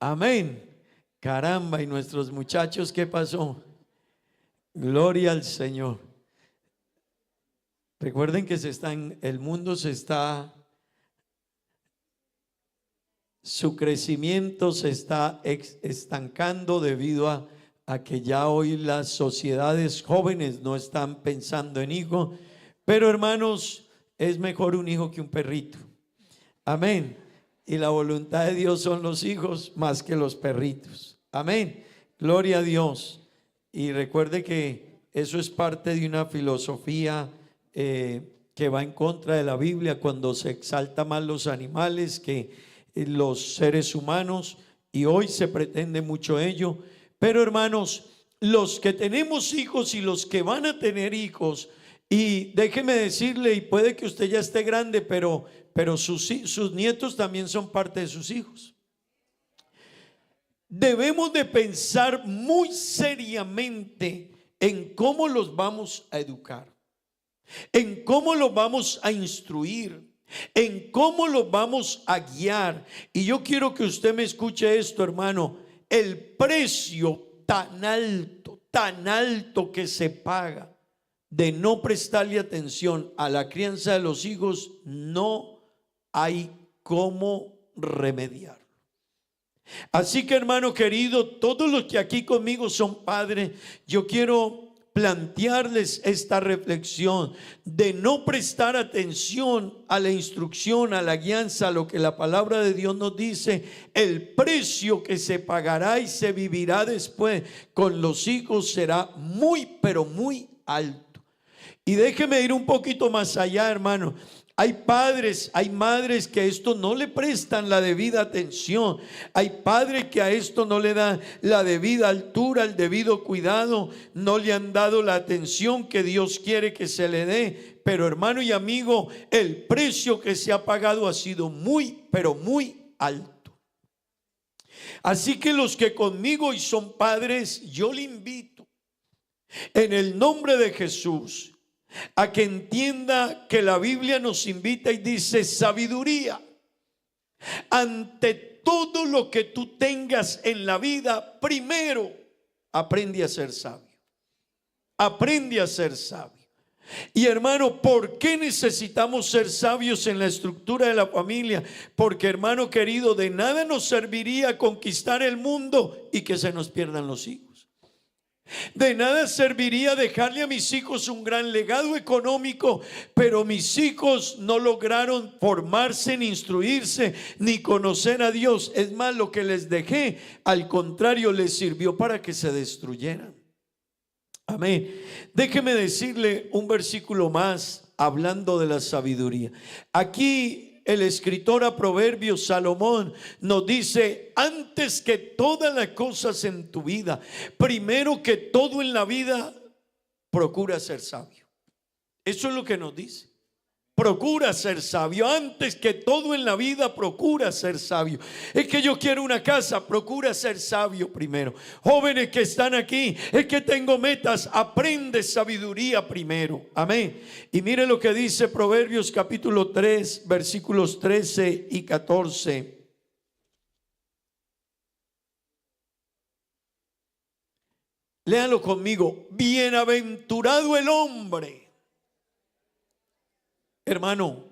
Amén. Caramba, ¿y nuestros muchachos qué pasó? Gloria al Señor. Recuerden que el mundo se está, su crecimiento se está estancando debido a que ya hoy las sociedades jóvenes no están pensando en hijos. Pero hermanos, es mejor un hijo que un perrito. Amén. Y la voluntad de Dios son los hijos más que los perritos. Amén. Gloria a Dios. Y recuerde que eso es parte de una filosofía que va en contra de la Biblia, cuando se exalta más los animales que los seres humanos, y hoy se pretende mucho ello. Pero hermanos, los que tenemos hijos y los que van a tener hijos, y déjeme decirle, y puede que usted ya esté grande, pero sus nietos también son parte de sus hijos. Debemos de pensar muy seriamente en cómo los vamos a educar, en cómo los vamos a instruir, en cómo los vamos a guiar. Y yo quiero que usted me escuche esto, hermano. El precio tan alto que se paga de no prestarle atención a la crianza de los hijos, no hay cómo remediarlo. Así que, hermano querido, todos los que aquí conmigo son padres, yo quiero plantearles esta reflexión de no prestar atención a la instrucción, a la guianza, a lo que la palabra de Dios nos dice. El precio que se pagará y se vivirá después con los hijos será muy, pero muy alto. Y déjeme ir un poquito más allá, hermano. Hay padres, hay madres que a esto no le prestan la debida atención. Hay padres que a esto no le dan la debida altura, el debido cuidado. No le han dado la atención que Dios quiere que se le dé. Pero hermano y amigo, el precio que se ha pagado ha sido muy, pero muy alto. Así que los que conmigo hoy son padres, yo le invito en el nombre de Jesús a que entienda que la Biblia nos invita y dice: sabiduría. Ante todo lo que tú tengas en la vida, primero aprende a ser sabio. Aprende a ser sabio. Y hermano, ¿por qué necesitamos ser sabios en la estructura de la familia? Porque, hermano querido, de nada nos serviría conquistar el mundo y que se nos pierdan los hijos. De nada serviría dejarle a mis hijos un gran legado económico, pero mis hijos no lograron formarse, ni instruirse, ni conocer a Dios. Es más, lo que les dejé, al contrario, les sirvió para que se destruyeran. Amén. Déjeme decirle un versículo más hablando de la sabiduría. Aquí el escritor a Proverbios, Salomón, nos dice: antes que todas las cosas en tu vida, primero que todo en la vida, procura ser sabio. Eso es lo que nos dice. Procura ser sabio. Antes que todo en la vida, procura ser sabio. Es que yo quiero una casa, procura ser sabio primero. Jóvenes que están aquí, es que tengo metas, aprende sabiduría primero. Amén. Y mire lo que dice Proverbios capítulo 3, versículos 13 y 14. Léalo conmigo. Bienaventurado el hombre. Hermano,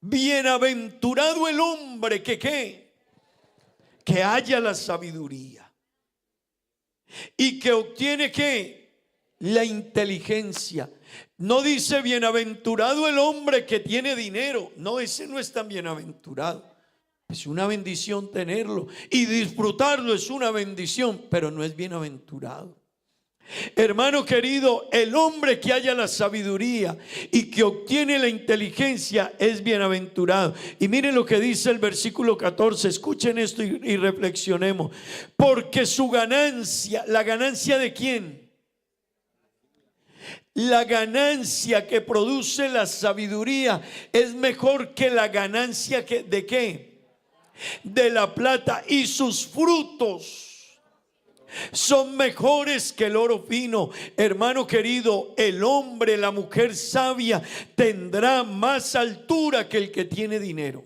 bienaventurado el hombre que haya la sabiduría y que obtiene la inteligencia. No dice bienaventurado el hombre que tiene dinero. No, ese no es tan bienaventurado. Es una bendición tenerlo y disfrutarlo, es una bendición, pero no es bienaventurado. Hermano querido, el hombre que haya la sabiduría y que obtiene la inteligencia es bienaventurado. Y miren lo que dice el versículo 14. Escuchen esto y reflexionemos. Porque su ganancia, ¿la ganancia de quién? La ganancia que produce la sabiduría es mejor que la ganancia ¿de qué? De la plata, y sus frutos son mejores que el oro fino. Hermano querido, el hombre, la mujer sabia tendrá más altura que el que tiene dinero.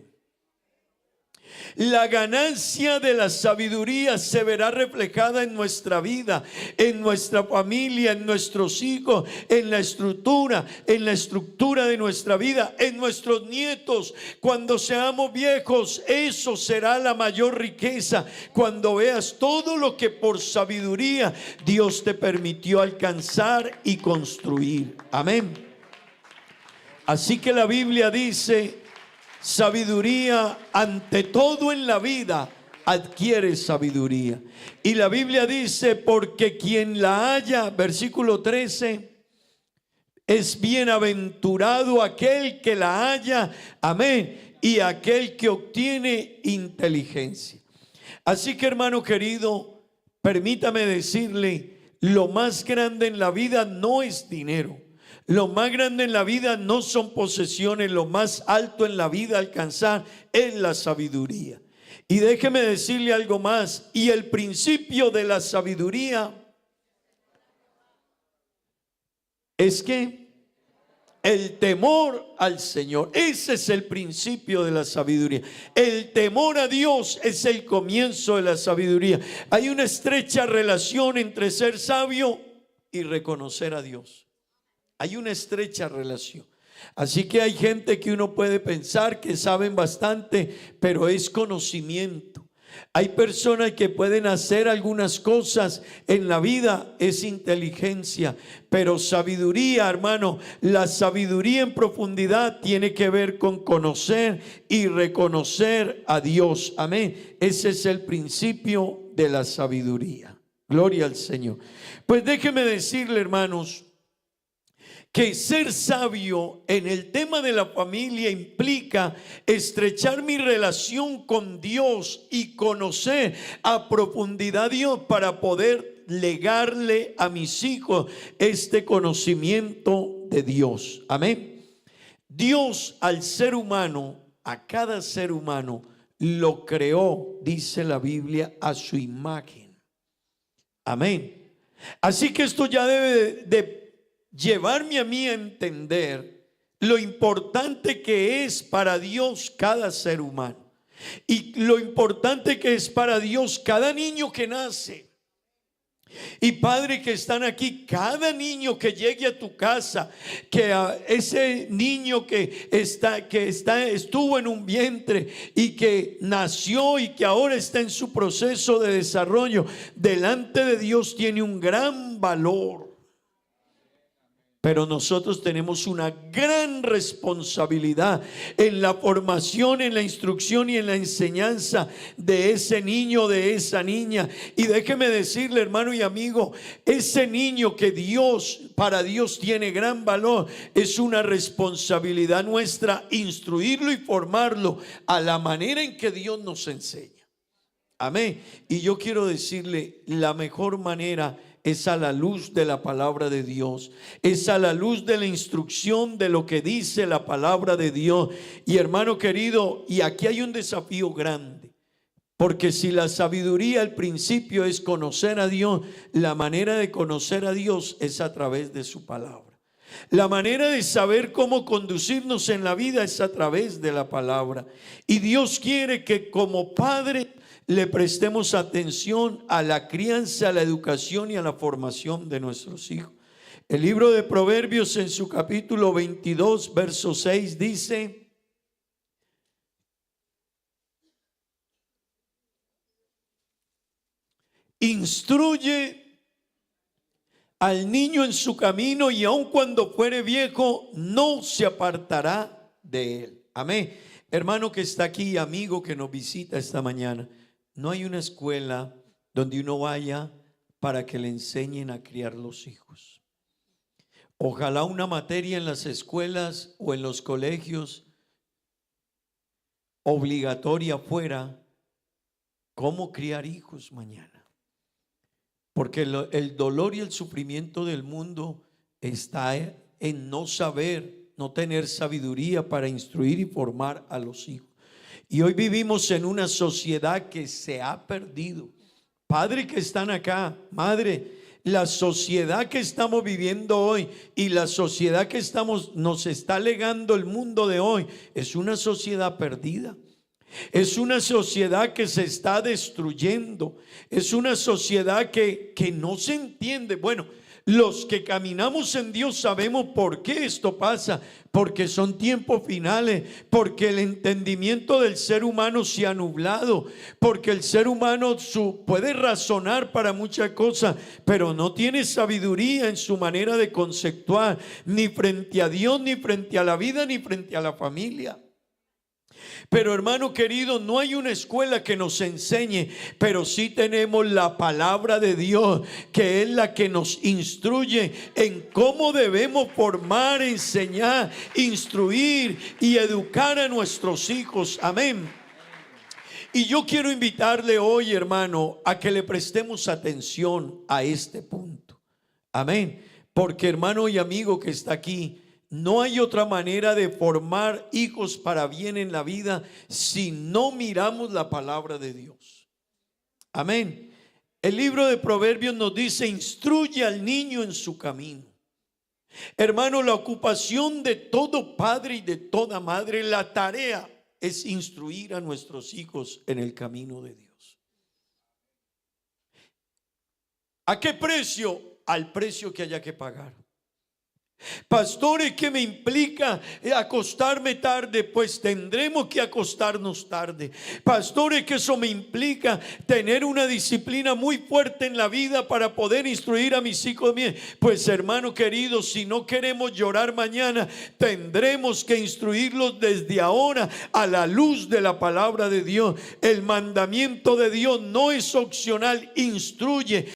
La ganancia de la sabiduría se verá reflejada en nuestra vida, en nuestra familia, en nuestros hijos, en la estructura de nuestra vida, en nuestros nietos. Cuando seamos viejos, eso será la mayor riqueza. Cuando veas todo lo que por sabiduría Dios te permitió alcanzar y construir. Amén. Así que la Biblia dice: sabiduría, ante todo en la vida, adquiere sabiduría. Y la Biblia dice: porque quien la haya, versículo 13, es bienaventurado aquel que la haya, amén, y aquel que obtiene inteligencia. Así que, hermano querido, permítame decirle, lo más grande en la vida no es dinero. Lo más grande en la vida no son posesiones. Lo más alto en la vida alcanzar es la sabiduría. Y déjeme decirle algo más. Y el principio de la sabiduría es que el temor al Señor. Ese es el principio de la sabiduría. El temor a Dios es el comienzo de la sabiduría. Hay una estrecha relación entre ser sabio y reconocer a Dios. Hay una estrecha relación. Así que hay gente que uno puede pensar que saben bastante, pero es conocimiento. Hay personas que pueden hacer algunas cosas en la vida, es inteligencia, pero sabiduría, hermano, la sabiduría en profundidad tiene que ver con conocer y reconocer a Dios. Amén. Ese es el principio de la sabiduría. Gloria al Señor. Pues déjeme decirle, hermanos, que ser sabio en el tema de la familia implica estrechar mi relación con Dios y conocer a profundidad a Dios para poder legarle a mis hijos este conocimiento de Dios. Amén. Dios al ser humano, a cada ser humano, lo creó, dice la Biblia, a su imagen. Amén. Así que esto ya debe de llevarme a mí a entender lo importante que es para Dios cada ser humano y lo importante que es para Dios cada niño que nace. Y padre que están aquí, cada niño que llegue a tu casa, que ese niño que estuvo en un vientre y que nació y que ahora está en su proceso de desarrollo, delante de Dios tiene un gran valor. Pero nosotros tenemos una gran responsabilidad en la formación, en la instrucción y en la enseñanza de ese niño, de esa niña. Y déjeme decirle, hermano y amigo, ese niño que para Dios tiene gran valor, es una responsabilidad nuestra instruirlo y formarlo a la manera en que Dios nos enseña. Amén. Y yo quiero decirle, la mejor manera es a la luz de la palabra de Dios, es a la luz de la instrucción de lo que dice la palabra de Dios. Y hermano querido, y aquí hay un desafío grande, porque si la sabiduría al principio es conocer a Dios, la manera de conocer a Dios es a través de su palabra. La manera de saber cómo conducirnos en la vida es a través de la palabra. Y Dios quiere que como padre le prestemos atención a la crianza, a la educación y a la formación de nuestros hijos. El libro de Proverbios en su capítulo 22, verso 6 dice: instruye al niño en su camino, y aun cuando fuere viejo no se apartará de él. Amén. Hermano que está aquí, amigo que nos visita esta mañana, no hay una escuela donde uno vaya para que le enseñen a criar los hijos. Ojalá una materia en las escuelas o en los colegios obligatoria fuera cómo criar hijos mañana. Porque el dolor y el sufrimiento del mundo está en no saber, no tener sabiduría para instruir y formar a los hijos. Y hoy vivimos en una sociedad que se ha perdido. Padre que están acá, madre, la sociedad que estamos viviendo hoy y la sociedad que nos está legando el mundo de hoy es una sociedad perdida. Es una sociedad que se está destruyendo. Es una sociedad que no se entiende. Bueno, los que caminamos en Dios sabemos por qué esto pasa, porque son tiempos finales, porque el entendimiento del ser humano se ha nublado, porque el ser humano puede razonar para muchas cosas, pero no tiene sabiduría en su manera de conceptuar, ni frente a Dios, ni frente a la vida, ni frente a la familia. Pero hermano querido, no hay una escuela que nos enseñe, pero sí tenemos la palabra de Dios, que es la que nos instruye en cómo debemos formar, enseñar, instruir y educar a nuestros hijos. Amén. Y yo quiero invitarle hoy, hermano, a que le prestemos atención a este punto. Amén. Porque hermano y amigo que está aquí, no hay otra manera de formar hijos para bien en la vida si no miramos la palabra de Dios. Amén. El libro de Proverbios nos dice: instruye al niño en su camino. Hermano, la ocupación de todo padre y de toda madre, la tarea es instruir a nuestros hijos en el camino de Dios. ¿A qué precio? Al precio que haya que pagar. Pastores, ¿qué me implica acostarme tarde? Pues tendremos que acostarnos tarde. Pastores, que eso me implica tener una disciplina muy fuerte en la vida para poder instruir a mis hijos bien. Pues hermano querido, si no queremos llorar mañana, tendremos que instruirlos desde ahora a la luz de la palabra de Dios. El mandamiento de Dios no es opcional: instruye